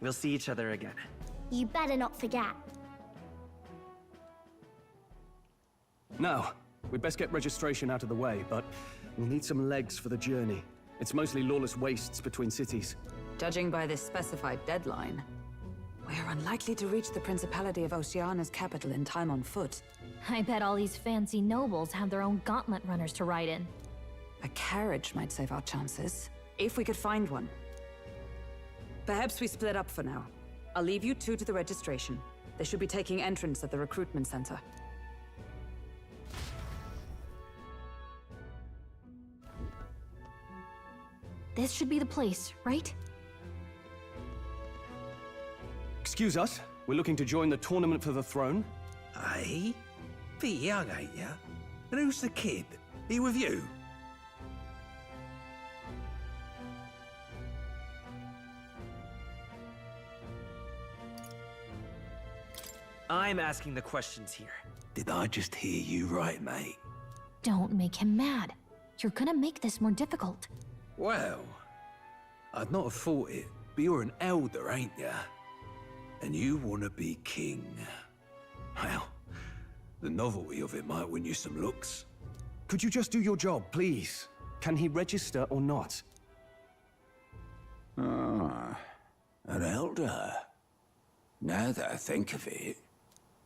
We'll see each other again. You better not forget. Now, We'd best get registration out of the way, but we'll need some legs for the journey. It's mostly lawless wastes between cities. Judging by this specified deadline, we're unlikely to reach the Principality of Oceana's capital in time on foot. I bet all these fancy nobles have their own gauntlet runners to ride in. A carriage might save our chances, if we could find one. Perhaps we split up for now. I'll leave you two to the registration. They should be taking entrance at the recruitment center. This should be the place, right? Excuse us, we're looking to join the tournament for the throne. Aye? Bit young, ain't ya? And who's the kid? He with you? I'm asking the questions here. Did I just hear you right, mate? Don't make him mad. You're gonna make this more difficult. Well, I'd not have thought it, but you're an elder, ain't ya? And you want to be king. Well, the novelty of it might win you some looks. Could you just do your job, please? Can he register or not? Ah, an elder. Now that I think of it,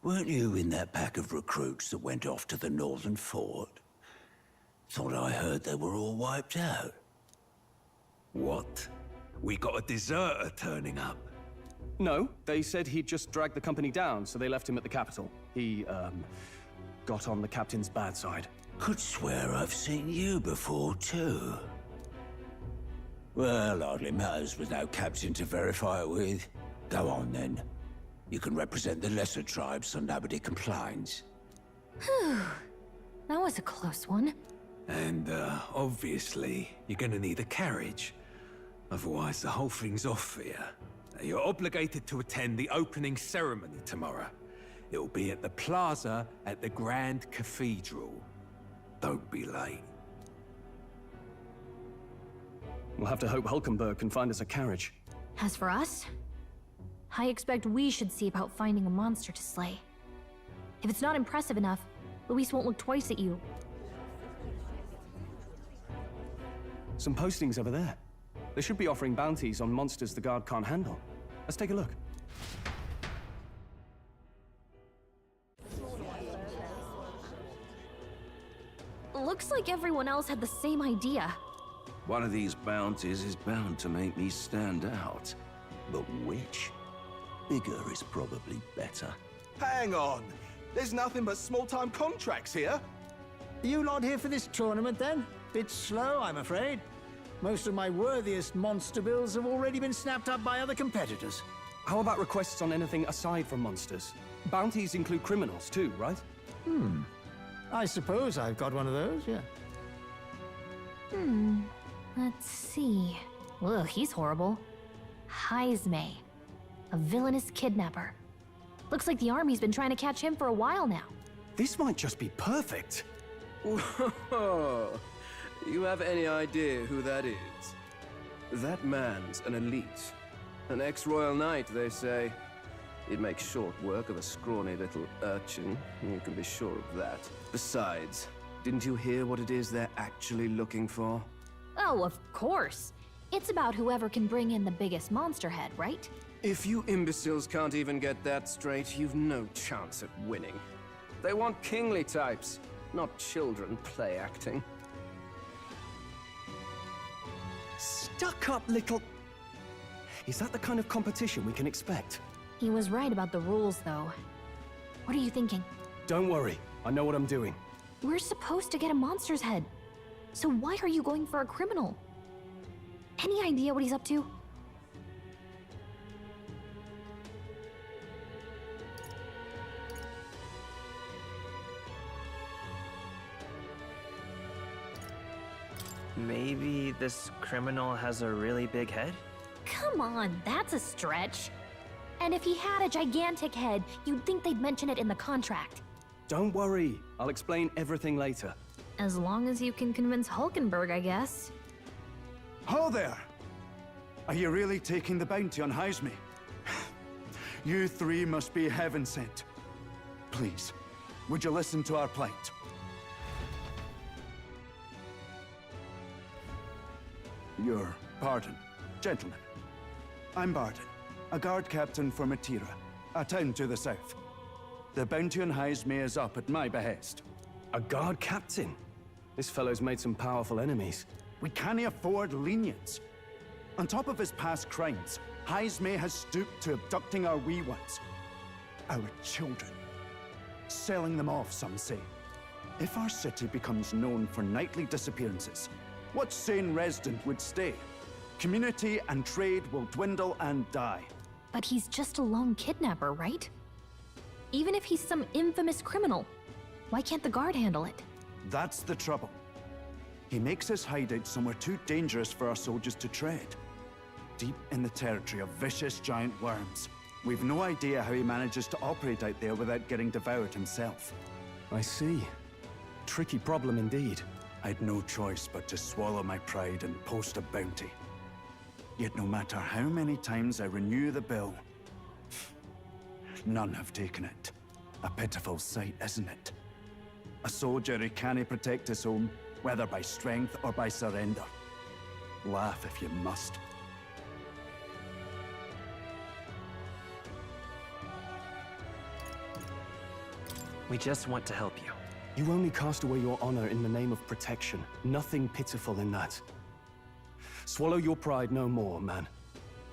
weren't you in that pack of recruits that went off to the northern fort? Thought I heard they were all wiped out. What? We got a deserter turning up? No, they said he'd just dragged the company down, so they left him at the capital. He, got on the captain's bad side. Could swear I've seen you before, too. Well, hardly matters with no captain to verify it with. Go on, then. You can represent the lesser tribes so nobody complains. Whew. That was a close one. And, obviously, you're gonna need a carriage. Otherwise, the whole thing's off for you. You're obligated to attend the opening ceremony tomorrow. It'll be at the plaza at the Grand Cathedral. Don't be late. We'll have to hope Hulkenberg can find us a carriage. As for us, I expect we should see about finding a monster to slay. If it's not impressive enough, Luis won't look twice at you. Some postings over there. They should be offering bounties on monsters the guard can't handle. Let's take a look. Looks like everyone else had the same idea. One of these bounties is bound to make me stand out. But which? Bigger is probably better. Hang on! There's nothing but small-time contracts here! Are you lot here for this tournament, then? Bit slow, I'm afraid. Most of my worthiest monster bills have already been snapped up by other competitors. How about requests on anything aside from monsters? Bounties include criminals too, right? I suppose I've got one of those, yeah. Let's see. Ugh, he's horrible. Heisme, a villainous kidnapper. Looks like the army's been trying to catch him for a while now. This might just be perfect. Whoa. You have any idea who that is? That man's an elite. An ex-royal knight, they say. He'd make short work of a scrawny little urchin, you can be sure of that. Besides, didn't you hear what it is they're actually looking for? Oh, of course. It's about whoever can bring in the biggest monster head, right? If you imbeciles can't even get that straight, you've no chance at winning. They want kingly types, not children play acting. Stuck-up little... Is that the kind of competition we can expect? He was right about the rules, though. What are you thinking? Don't worry, I know what I'm doing. We're supposed to get a monster's head. So why are you going for a criminal? Any idea what he's up to? Maybe this criminal has a really big head? Come on, that's a stretch. And if he had a gigantic head, you'd think they'd mention it in the contract. Don't worry, I'll explain everything later. As long as you can convince Hulkenberg, I guess. Ho there! Are you really taking the bounty on Heisme? You three must be heaven sent. Please, would you listen to our plight? Your pardon, gentlemen. I'm Barden, a guard captain for Matira, a town to the south. The bounty on Highsmere is up at my behest. A guard captain? This fellow's made some powerful enemies. We can't afford lenience. On top of his past crimes, Highsmere has stooped to abducting our wee ones. Our children. Selling them off, some say. If our city becomes known for nightly disappearances, what sane resident would stay? Community and trade will dwindle and die. But he's just a lone kidnapper, right? Even if he's some infamous criminal, why can't the guard handle it? That's the trouble. He makes his hideout somewhere too dangerous for our soldiers to tread. Deep in the territory of vicious giant worms. We've no idea how he manages to operate out there without getting devoured himself. I see. Tricky problem indeed. I'd no choice but to swallow my pride and post a bounty. Yet no matter how many times I renew the bill, none have taken it. A pitiful sight, isn't it? A soldier who can't protect his home, whether by strength or by surrender. Laugh if you must. We just want to help you. You only cast away your honor in the name of protection. Nothing pitiful in that. Swallow your pride no more, man.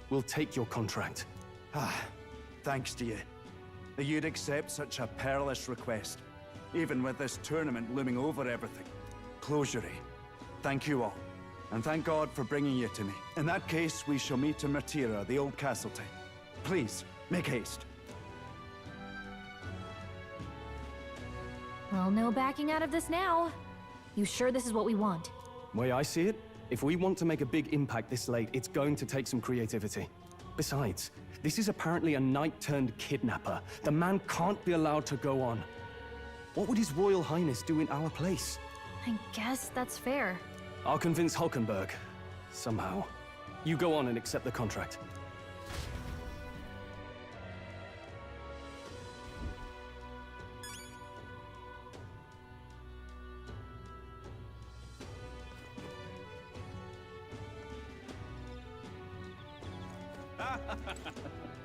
We'll take your contract. Thanks to you. That you'd accept such a perilous request, even with this tournament looming over everything. Closure. Thank you all, and thank God for bringing you to me. In that case, we shall meet in Matira, the old castle town. Please, make haste. Well, no backing out of this now. You sure this is what we want? Way I see it, if we want to make a big impact this late, it's going to take some creativity. Besides, this is apparently a knight-turned-kidnapper. The man can't be allowed to go on. What would His Royal Highness do in our place? I guess that's fair. I'll convince Hulkenberg. Somehow. You go on and accept the contract.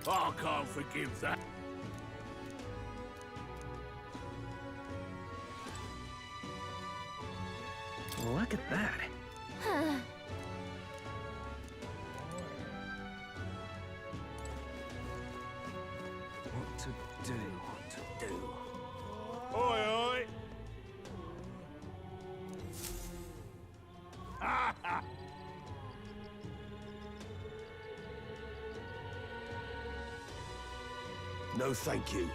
I can't forgive that. Look at that. What to do, what to do. Oi, oi! No, thank you.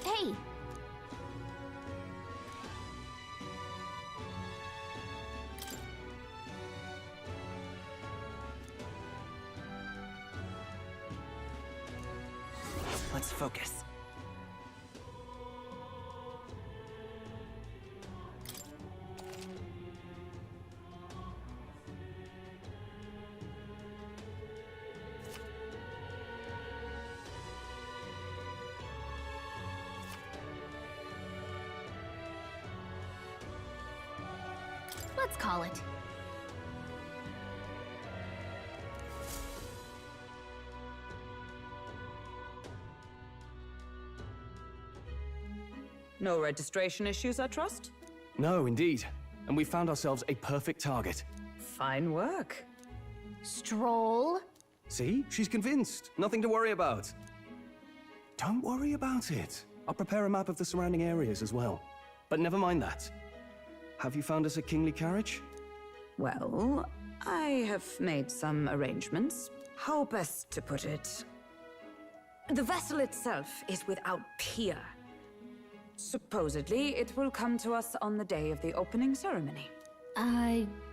Hey! Let's focus. Let's call it. No registration issues, I trust? No, indeed. And we found ourselves a perfect target. Fine work. Stroll. See? She's convinced. Nothing to worry about. Don't worry about it. I'll prepare a map of the surrounding areas as well. But never mind that. Have you found us a kingly carriage? Well, I have made some arrangements. How best to put it? The vessel itself is without peer. Supposedly, it will come to us on the day of the opening ceremony.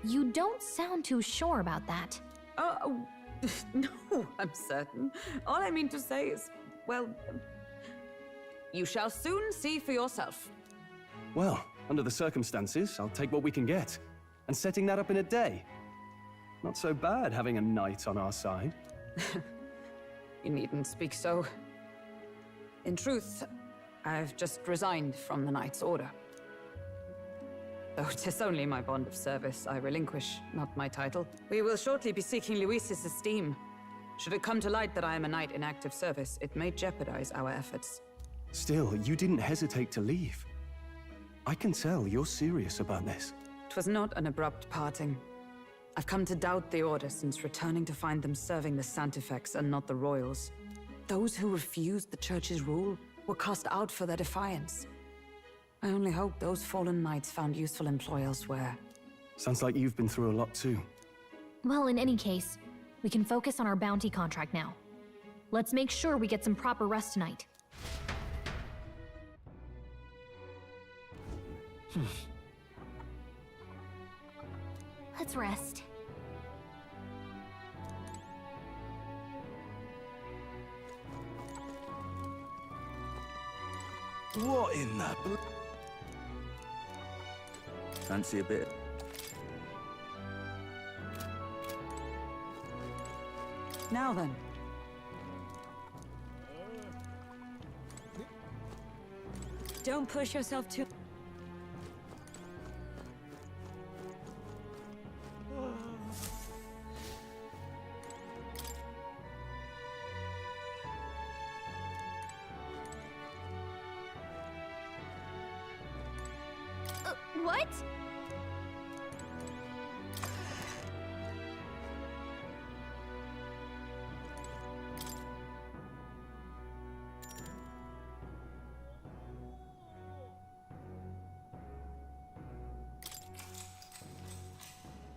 You don't sound too sure about that. No, I'm certain. All I mean to say is, well, you shall soon see for yourself. Well, under the circumstances, I'll take what we can get. And setting that up in a day. Not so bad having a knight on our side. You needn't speak so. In truth, I've just resigned from the Knight's Order. Though 'tis only my bond of service I relinquish, not my title. We will shortly be seeking Luis's esteem. Should it come to light that I am a knight in active service, it may jeopardize our efforts. Still, you didn't hesitate to leave. I can tell you're serious about this. 'Twas not an abrupt parting. I've come to doubt the Order since returning to find them serving the Santifex and not the Royals. Those who refused the Church's rule were cast out for their defiance. I only hope those fallen knights found useful employ elsewhere. Sounds like you've been through a lot too. Well, in any case, we can focus on our bounty contract now. Let's make sure we get some proper rest tonight. Let's rest. What in the... Fancy a bit? Now then. Don't push yourself too... What?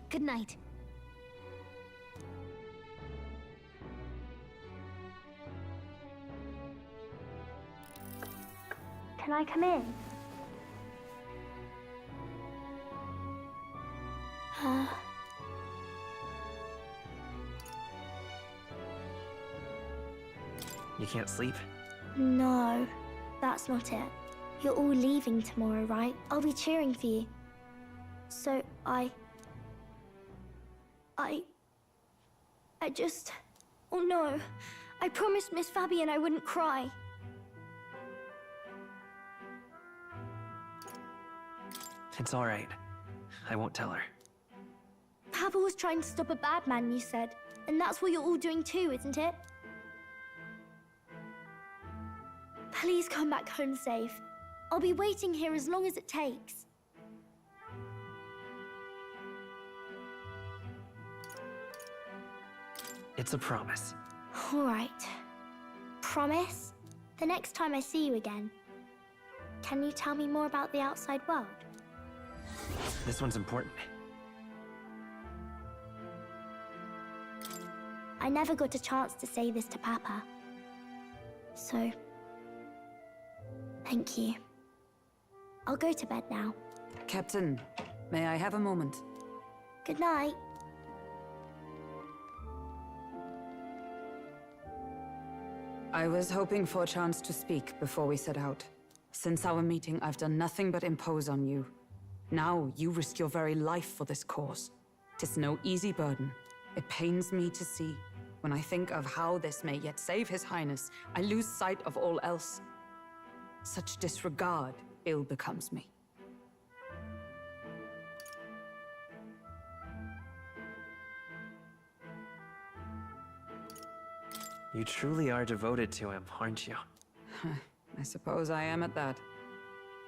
Good night. Can I come in? You can't sleep? No, that's not it. You're all leaving tomorrow, right? I'll be cheering for you. So I just... Oh no. I promised Miss Fabian I wouldn't cry. It's all right. I won't tell her. Papa was trying to stop a bad man, you said. And that's what you're all doing too, isn't it? Please come back home safe. I'll be waiting here as long as it takes. It's a promise. All right. Promise? The next time I see you again. Can you tell me more about the outside world? This one's important. I never got a chance to say this to Papa. So, thank you. I'll go to bed now. Captain, may I have a moment? Good night. I was hoping for a chance to speak before we set out. Since our meeting, I've done nothing but impose on you. Now, you risk your very life for this cause. 'Tis no easy burden. It pains me to see. When I think of how this may yet save His Highness, I lose sight of all else. Such disregard ill becomes me. You truly are devoted to him, aren't you? I suppose I am at that.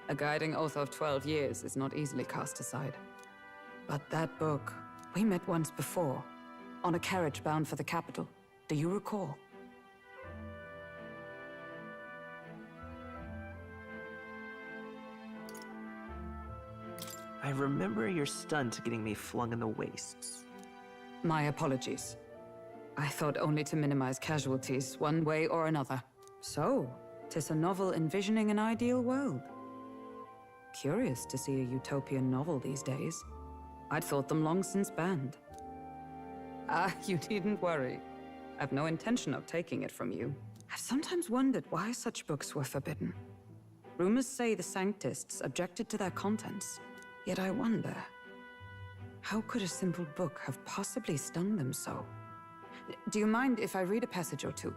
A guiding oath of 12 years is not easily cast aside. But that book, we met once before, on a carriage bound for the capital. Do you recall? I remember your stunt getting me flung in the wastes. My apologies. I thought only to minimize casualties, one way or another. So, 'tis a novel envisioning an ideal world. Curious to see a utopian novel these days. I'd thought them long since banned. You needn't worry. I've no intention of taking it from you. I've sometimes wondered why such books were forbidden. Rumors say the Sanctists objected to their contents. Yet I wonder, how could a simple book have possibly stung them so? Do you mind if I read a passage or two?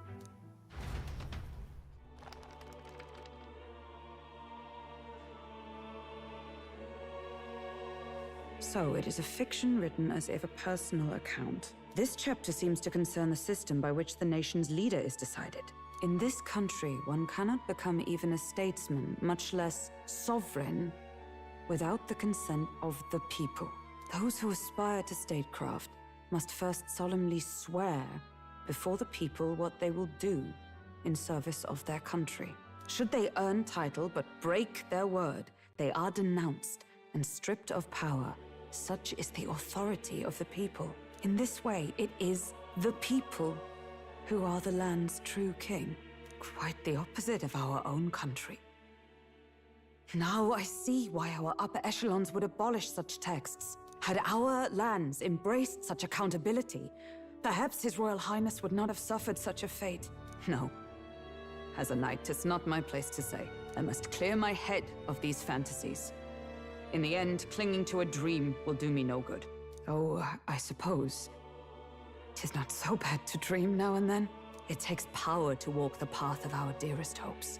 So, it is a fiction written as if a personal account. This chapter seems to concern the system by which the nation's leader is decided. In this country, one cannot become even a statesman, much less sovereign, without the consent of the people. Those who aspire to statecraft must first solemnly swear before the people what they will do in service of their country. Should they earn title but break their word, they are denounced and stripped of power. Such is the authority of the people. In this way, it is the people who are the land's true king. Quite the opposite of our own country. Now I see why our upper echelons would abolish such texts. Had our lands embraced such accountability, perhaps His Royal Highness would not have suffered such a fate. No. As a knight, it's not my place to say. I must clear my head of these fantasies. In the end, clinging to a dream will do me no good. Oh, I suppose 'tis not so bad to dream now and then. It takes power to walk the path of our dearest hopes.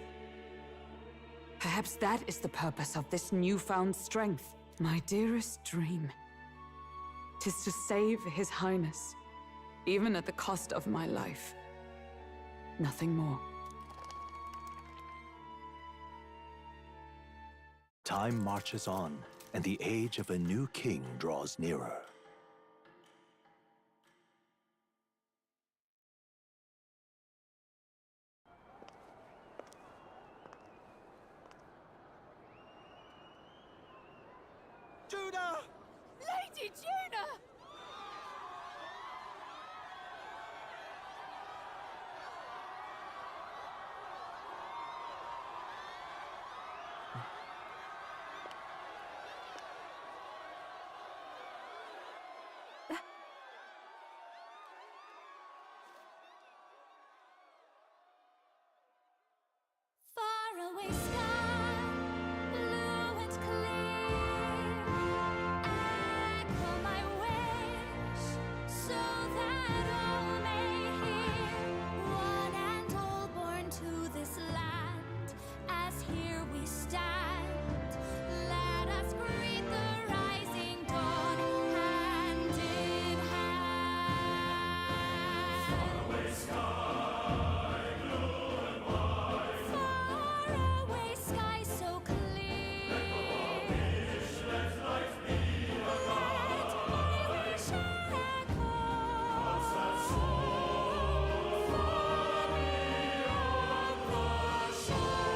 Perhaps that is the purpose of this newfound strength. My dearest dream. 'Tis to save His Highness, even at the cost of my life. Nothing more. Time marches on, and the age of a new king draws nearer. Judah! Lady Judah! Faraway sky, blue and clear. Echo my wish, so that all may hear. One and all born to this land, as here we stand. Let us greet the rising dawn, hand in hand. Faraway sky, blue and white. Faraway sky so clear. Let life be a guide. Let my wish echo. Once that soul far beyond the shore.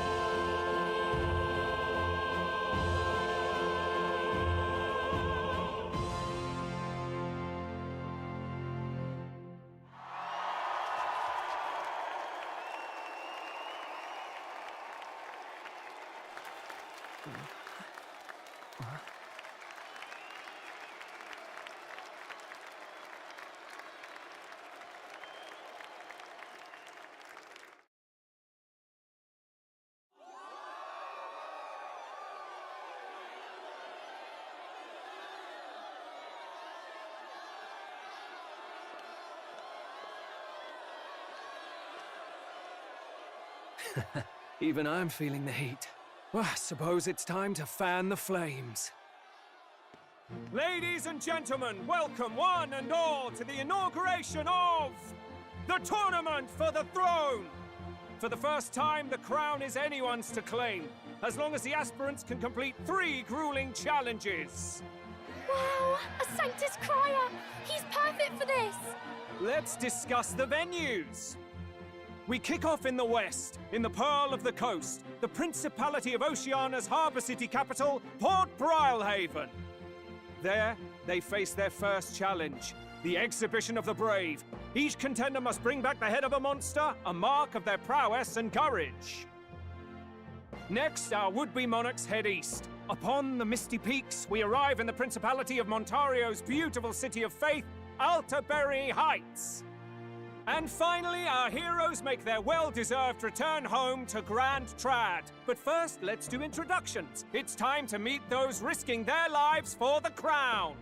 Even I'm feeling the heat. Well, I suppose it's time to fan the flames. Ladies and gentlemen, welcome one and all to the inauguration of the Tournament for the Throne! For the first time, the crown is anyone's to claim, as long as the aspirants can complete 3 grueling challenges. Wow, a Sanctus Crier! He's perfect for this! Let's discuss the venues. We kick off in the west, in the Pearl of the Coast, the Principality of Oceania's harbour city capital, Port Brilehaven. There, they face their first challenge, the Exhibition of the Brave. Each contender must bring back the head of a monster, a mark of their prowess and courage. Next, our would-be monarchs head east. Upon the misty peaks, we arrive in the Principality of Montario's beautiful city of faith, Alterbury Heights. And finally, our heroes make their well-deserved return home to Grand Trad. But first, let's do introductions. It's time to meet those risking their lives for the crown.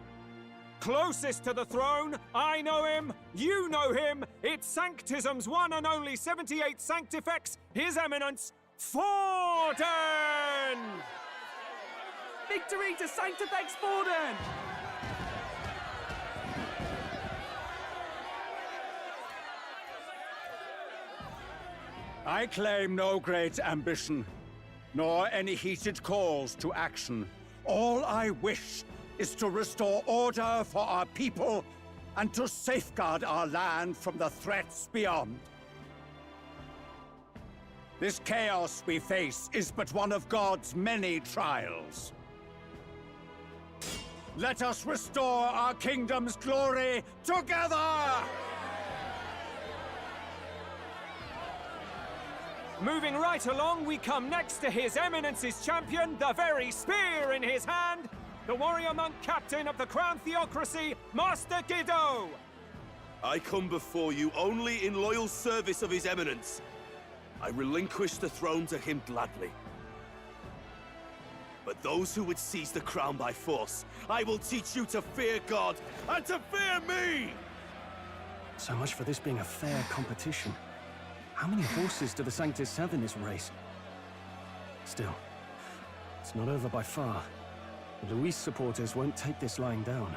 Closest to the throne, I know him, you know him. It's Sanctism's one and only 78 Sanctifex, His Eminence, Forden! Victory to Sanctifex Forden! I claim no great ambition, nor any heated calls to action. All I wish is to restore order for our people and to safeguard our land from the threats beyond. This chaos we face is but one of God's many trials. Let us restore our kingdom's glory together! Moving right along, we come next to His Eminence's champion, the very spear in his hand, the warrior monk captain of the Crown Theocracy, Master Giddo! I come before you only in loyal service of His Eminence. I relinquish the throne to him gladly. But those who would seize the crown by force, I will teach you to fear God and to fear me! So much for this being a fair competition. How many horses do the Sanctis have in this race? Still, it's not over by far. The Luis supporters won't take this lying down.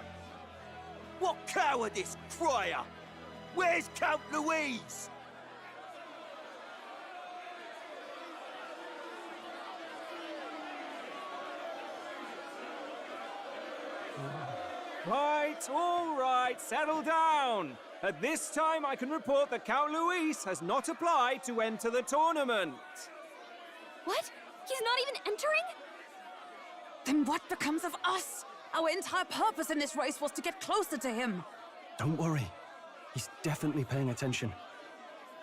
What cowardice, Friar! Where's Count Louise? Right, all right, settle down. At this time, I can report that Count Luis has not applied to enter the tournament. What? He's not even entering? Then what becomes of us? Our entire purpose in this race was to get closer to him. Don't worry. He's definitely paying attention.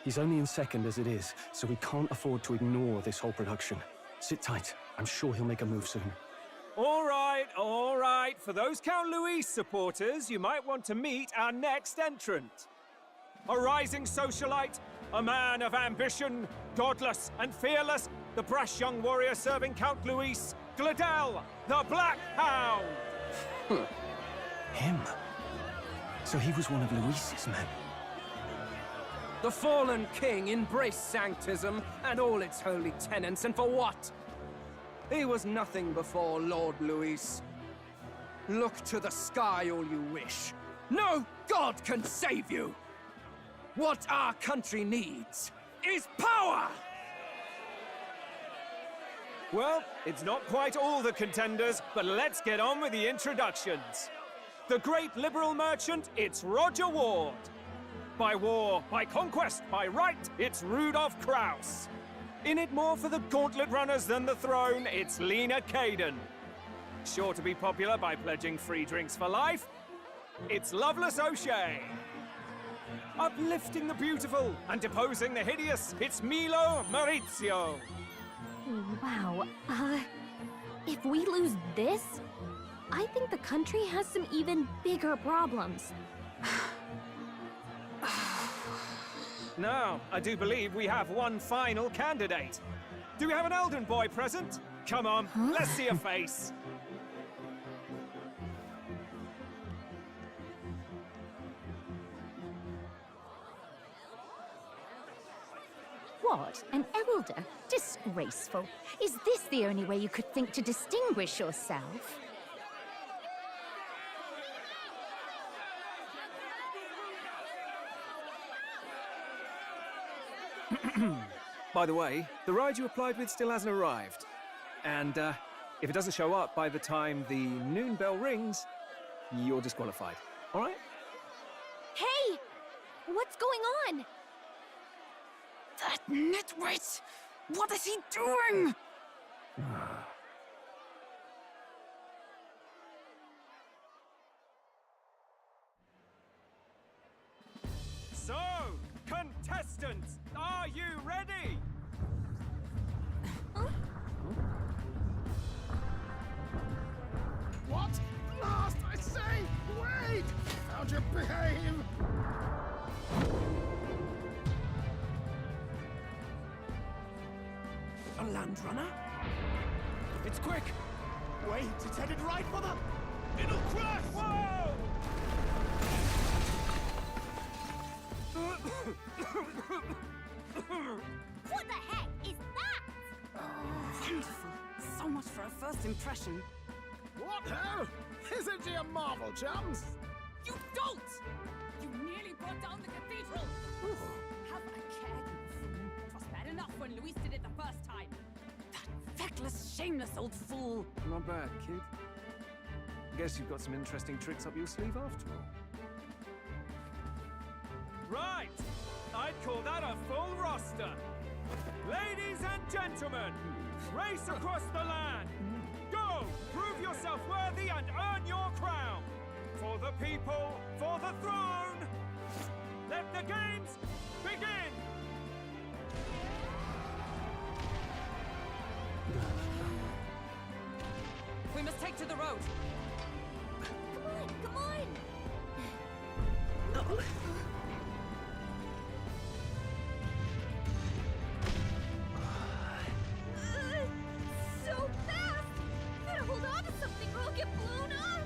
He's only in second as it is, so we can't afford to ignore this whole production. Sit tight. I'm sure he'll make a move soon. All right, all right. For those Count Luis supporters, you might want to meet our next entrant. A rising socialite, a man of ambition, godless and fearless, the brash young warrior serving Count Luis, Gladel, the Black Hound. Him? So he was one of Luis's men. The fallen king embraced Sanctism and all its holy tenets, and for what? He was nothing before Lord Luis. Look to the sky all you wish. No god can save you! What our country needs is power! Well, it's not quite all the contenders, but let's get on with the introductions. The great liberal merchant, it's Roger Ward. By war, by conquest, by right, it's Rudolph Kraus. In it more for the gauntlet runners than the throne, it's Lena Caden. Sure to be popular by pledging free drinks for life, it's Loveless O'Shea. Uplifting the beautiful and deposing the hideous, it's Milo Maurizio. Wow, if we lose this, I think the country has some even bigger problems. Now, I do believe we have one final candidate. Do we have an Elden boy present? Come on, let's see a face. What? An elder? Disgraceful. Is this the only way you could think to distinguish yourself? By the way, the ride you applied with still hasn't arrived. And if it doesn't show up by the time the noon bell rings, you're disqualified. All right? Hey! What's going on? That nitwit! What is he doing? So, contestants, are you ready? What? Last, I say! Wait! Found soldier, behave! A land runner? It's quick! Wait, it's headed right for the... It'll crash! Whoa! What the heck is that? Wonderful. So much for a first impression. What ho? Isn't she a marvel, chums? You dolt! You nearly brought down the cathedral! Have a care, you fool. It was bad enough when Luis did it the first time. That feckless, shameless old fool. Not bad, kid. Guess you've got some interesting tricks up your sleeve after all. Right! I'd call that a full roster. Ladies and gentlemen, race across the land. Go! Prove yourself worthy and earn your crown. For the people, for the throne. Let the games begin! We must take to the road. Come on, come on! So fast! Gotta hold on to something or I'll get blown up!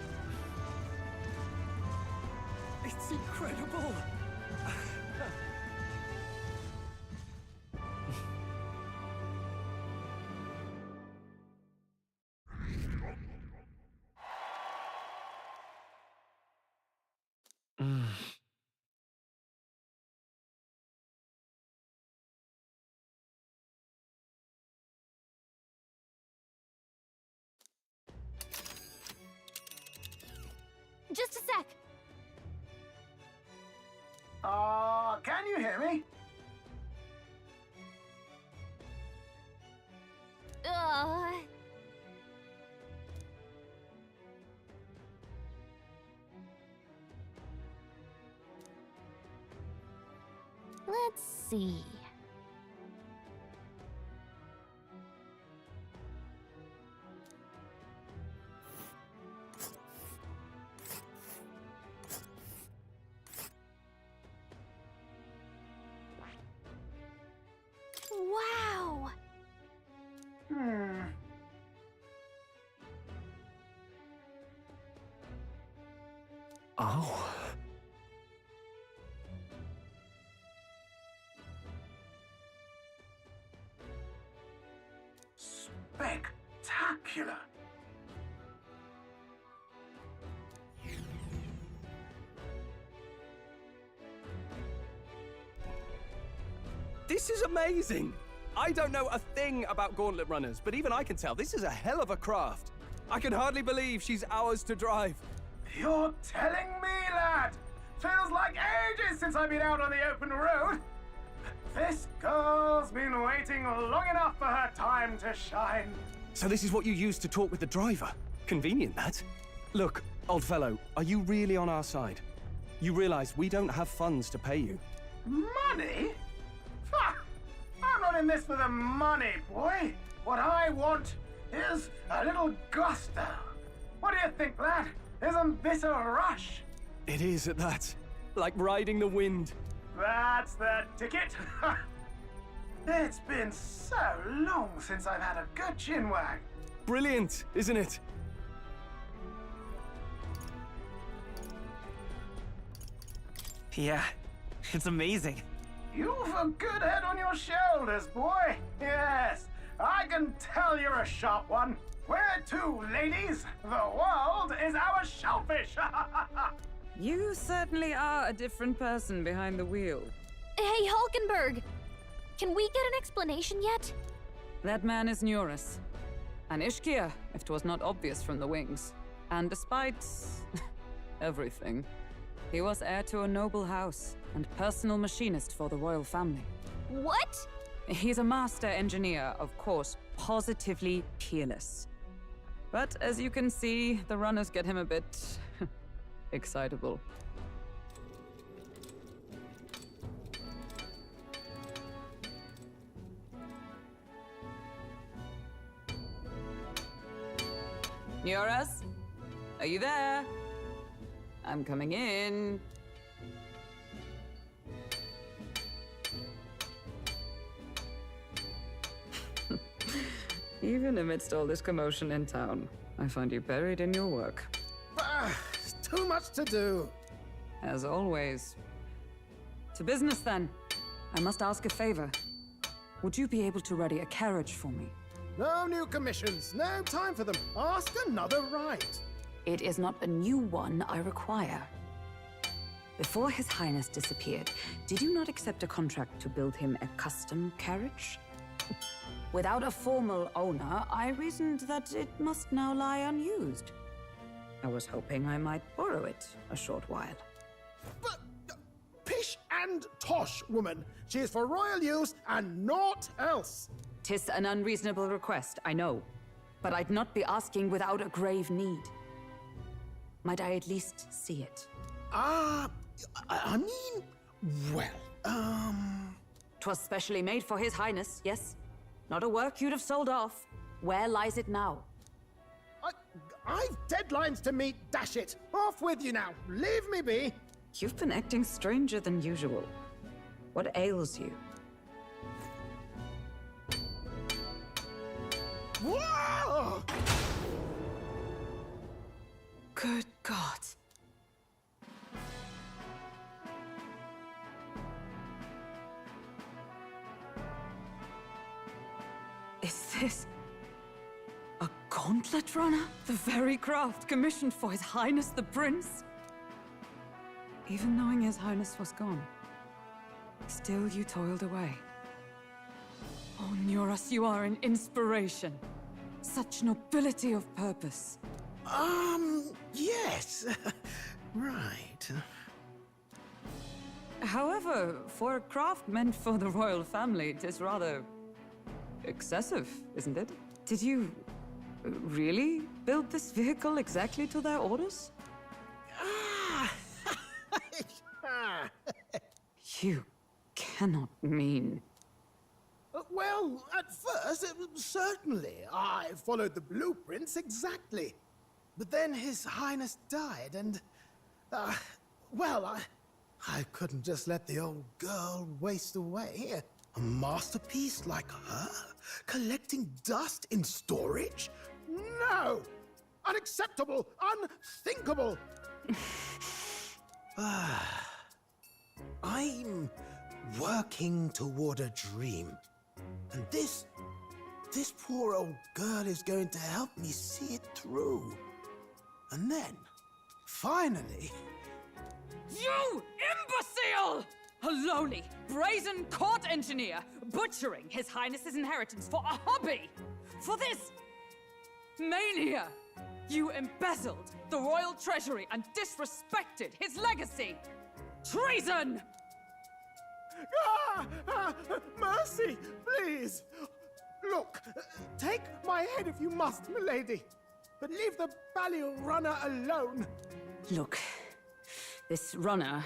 It's incredible! Just a sec! Can you hear me? Let's see. Wow! Oh. Spectacular! This is amazing! I don't know a thing about gauntlet runners, but even I can tell this is a hell of a craft. I can hardly believe she's ours to drive. You're telling me, lad? Feels like ages since I've been out on the open road. This girl's been waiting long enough for her time to shine. So this is what you used to talk with the driver? Convenient, that. Look, old fellow, are you really on our side? You realize we don't have funds to pay you. Money? Ha! I'm not in this for the money, boy. What I want is a little gusto. What do you think, lad? Isn't this a rush? It is at that. Like riding the wind. That's the ticket. It's been so long since I've had a good chinwag. Brilliant, isn't it? Yeah, it's amazing. You've a good head on your shoulders, boy. Yes, I can tell you're a sharp one. Where to, ladies? The world is our shellfish. You certainly are a different person behind the wheel. Hey, Hulkenberg! Can we get an explanation yet? That man is Nuris. An Ishkia, if 'twas not obvious from the wings. And despite everything, he was heir to a noble house and personal machinist for the royal family. What? He's a master engineer, of course, positively peerless. But as you can see, the runners get him a bit excitable. Nuris? Are you there? I'm coming in. Even amidst all this commotion in town, I find you buried in your work. It's too much to do. As always. To business, then. I must ask a favor. Would you be able to ready a carriage for me? No new commissions, no time for them. Ask another right. It is not a new one I require. Before His Highness disappeared, did you not accept a contract to build him a custom carriage? Without a formal owner, I reasoned that it must now lie unused. I was hoping I might borrow it a short while. But pish and tosh, woman. She is for royal use and naught else. 'Tis an unreasonable request, I know. But I'd not be asking without a grave need. Might I at least see it? I mean, well, 'Twas specially made for His Highness, yes? Not a work you'd have sold off. Where lies it now? I've deadlines to meet, dash it. Off with you now. Leave me be. You've been acting stranger than usual. What ails you? Whoa! Good God. Is this a gauntlet runner? The very craft commissioned for His Highness the Prince? Even knowing His Highness was gone, still you toiled away. Oh, Nuras, you are an inspiration. Such nobility of purpose. Yes. Right. However, for a craft meant for the royal family, it is rather excessive, isn't it? Did you really build this vehicle exactly to their orders? You cannot mean... Well, at first, certainly. I followed the blueprints exactly. But then His Highness died, and... well, I couldn't just let the old girl waste away. A masterpiece like her? Collecting dust in storage? No! Unacceptable! Unthinkable! I'm working toward a dream. And this poor old girl is going to help me see it through. And then, finally... You imbecile! A lowly, brazen court engineer, butchering His Highness's inheritance for a hobby! For this mania! You embezzled the royal treasury and disrespected his legacy! Treason! Mercy, please! Look, take my head if you must, milady. But leave the Balliol runner alone. Look, this runner...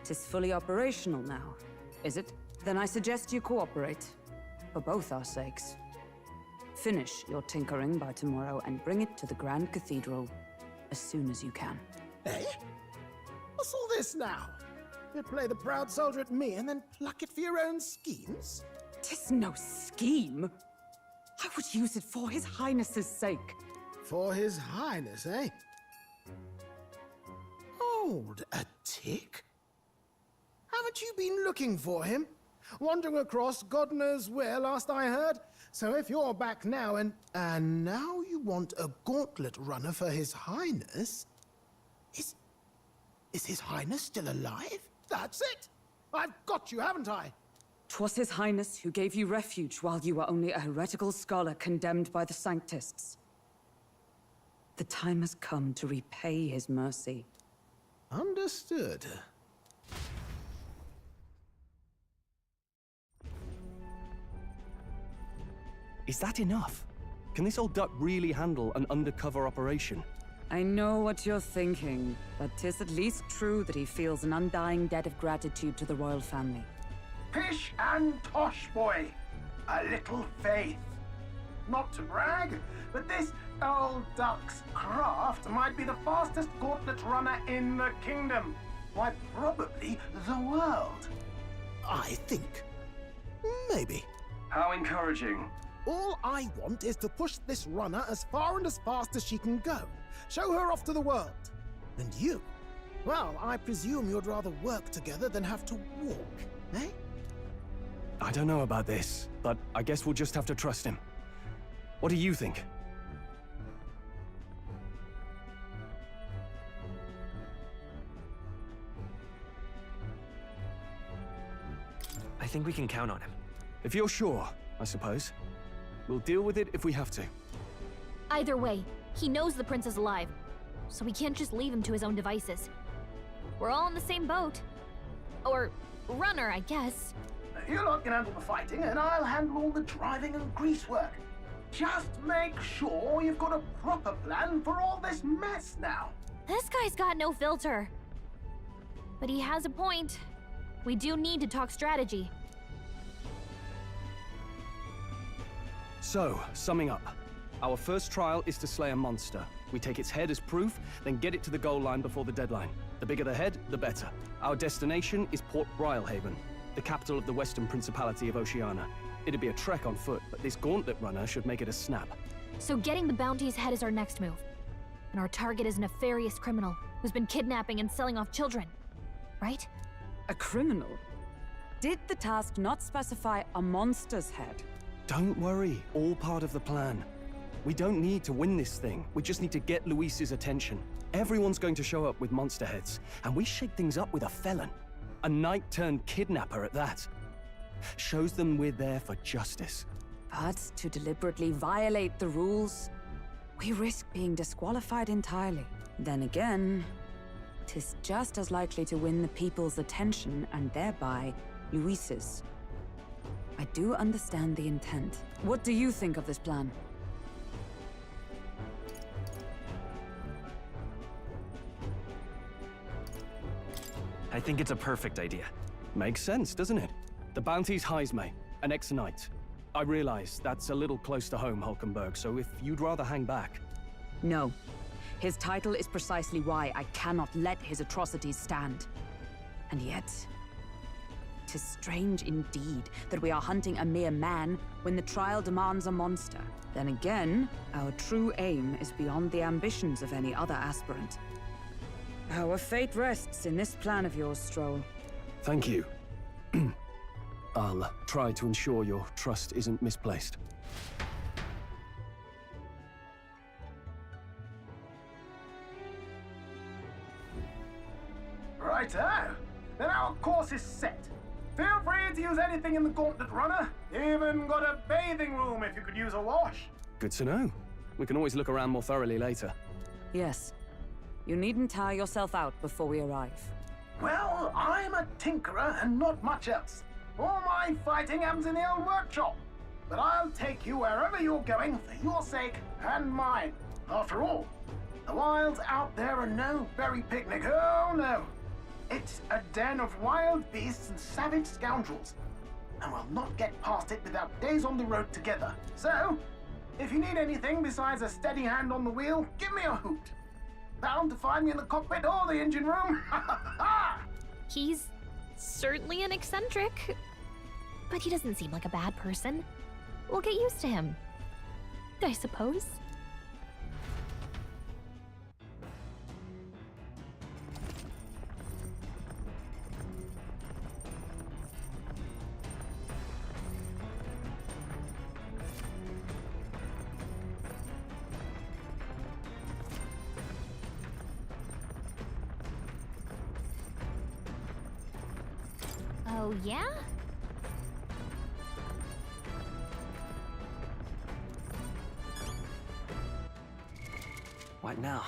'tis fully operational now, is it? Then I suggest you cooperate. For both our sakes. Finish your tinkering by tomorrow and bring it to the Grand Cathedral as soon as you can. Eh? What's all this now? You play the proud soldier at me and then pluck it for your own schemes? 'Tis no scheme. I would use it for His Highness's sake. For His Highness, eh? Hold a tick. Haven't you been looking for him? Wandering across God knows where last I heard? So if you're back now and now you want a gauntlet runner for His Highness... Is His Highness still alive? That's it! I've got you, haven't I? 'Twas His Highness who gave you refuge while you were only a heretical scholar condemned by the Sanctists. The time has come to repay his mercy. Understood. Is that enough? Can this old duck really handle an undercover operation? I know what you're thinking, but 'tis at least true that he feels an undying debt of gratitude to the royal family. Pish and tosh, boy. A little faith. not to brag, but this old duck's craft might be the fastest gauntlet runner in the kingdom. Why, probably the world. I think. Maybe. How encouraging. All I want is to push this runner as far and as fast as she can go. Show her off to the world. And you? Well, I presume you'd rather work together than have to walk, eh? I don't know about this, but I guess we'll just have to trust him. What do you think? I think we can count on him. If you're sure, I suppose. We'll deal with it if we have to. Either way, he knows the prince is alive, so we can't just leave him to his own devices. We're all in the same boat. Or runner, I guess. You lot can handle the fighting, and I'll handle all the driving and grease work. Just make sure you've got a proper plan for all this mess now. This guy's got no filter. But he has a point. We do need to talk strategy. So, summing up. Our first trial is to slay a monster. We take its head as proof, then get it to the goal line before the deadline. The bigger the head, the better. Our destination is Port Brylehaven, the capital of the Western Principality of Oceania. It'd be a trek on foot, but this gauntlet runner should make it a snap. So getting the bounty's head is our next move. And our target is a nefarious criminal who's been kidnapping and selling off children. Right? A criminal? Did the task not specify a monster's head? Don't worry, all part of the plan. We don't need to win this thing. We just need to get Luis's attention. Everyone's going to show up with monster heads, and we shake things up with a felon. A knight-turned-kidnapper at that. Shows them we're there for justice. But to deliberately violate the rules, we risk being disqualified entirely. Then again, 'tis just as likely to win the people's attention and thereby Luis's. I do understand the intent. What do you think of this plan? I think it's a perfect idea. Makes sense, doesn't it? The bounty's Heisme, an ex-knight. I realize that's a little close to home, Hulkenberg, so if you'd rather hang back... No. His title is precisely why I cannot let his atrocities stand. And yet... 'tis strange indeed that we are hunting a mere man when the trial demands a monster. Then again, our true aim is beyond the ambitions of any other aspirant. Our fate rests in this plan of yours, Stroll. Thank you. I'll try to ensure your trust isn't misplaced. Righto. Then our course is set. Feel free to use anything in the gauntlet runner. Even got a bathing room if you could use a wash. Good to know. We can always look around more thoroughly later. Yes. You needn't tire yourself out before we arrive. Well, I'm a tinkerer and not much else. All my fighting happens in the old workshop. But I'll take you wherever you're going for your sake and mine. After all, the wilds out there are no berry picnic. Oh no. It's a den of wild beasts and savage scoundrels. And we'll not get past it without days on the road together. So, if you need anything besides a steady hand on the wheel, give me a hoot. Bound to find me in the cockpit or the engine room. He's certainly an eccentric, but he doesn't seem like a bad person. We'll get used to him, I suppose. Oh, yeah? What now?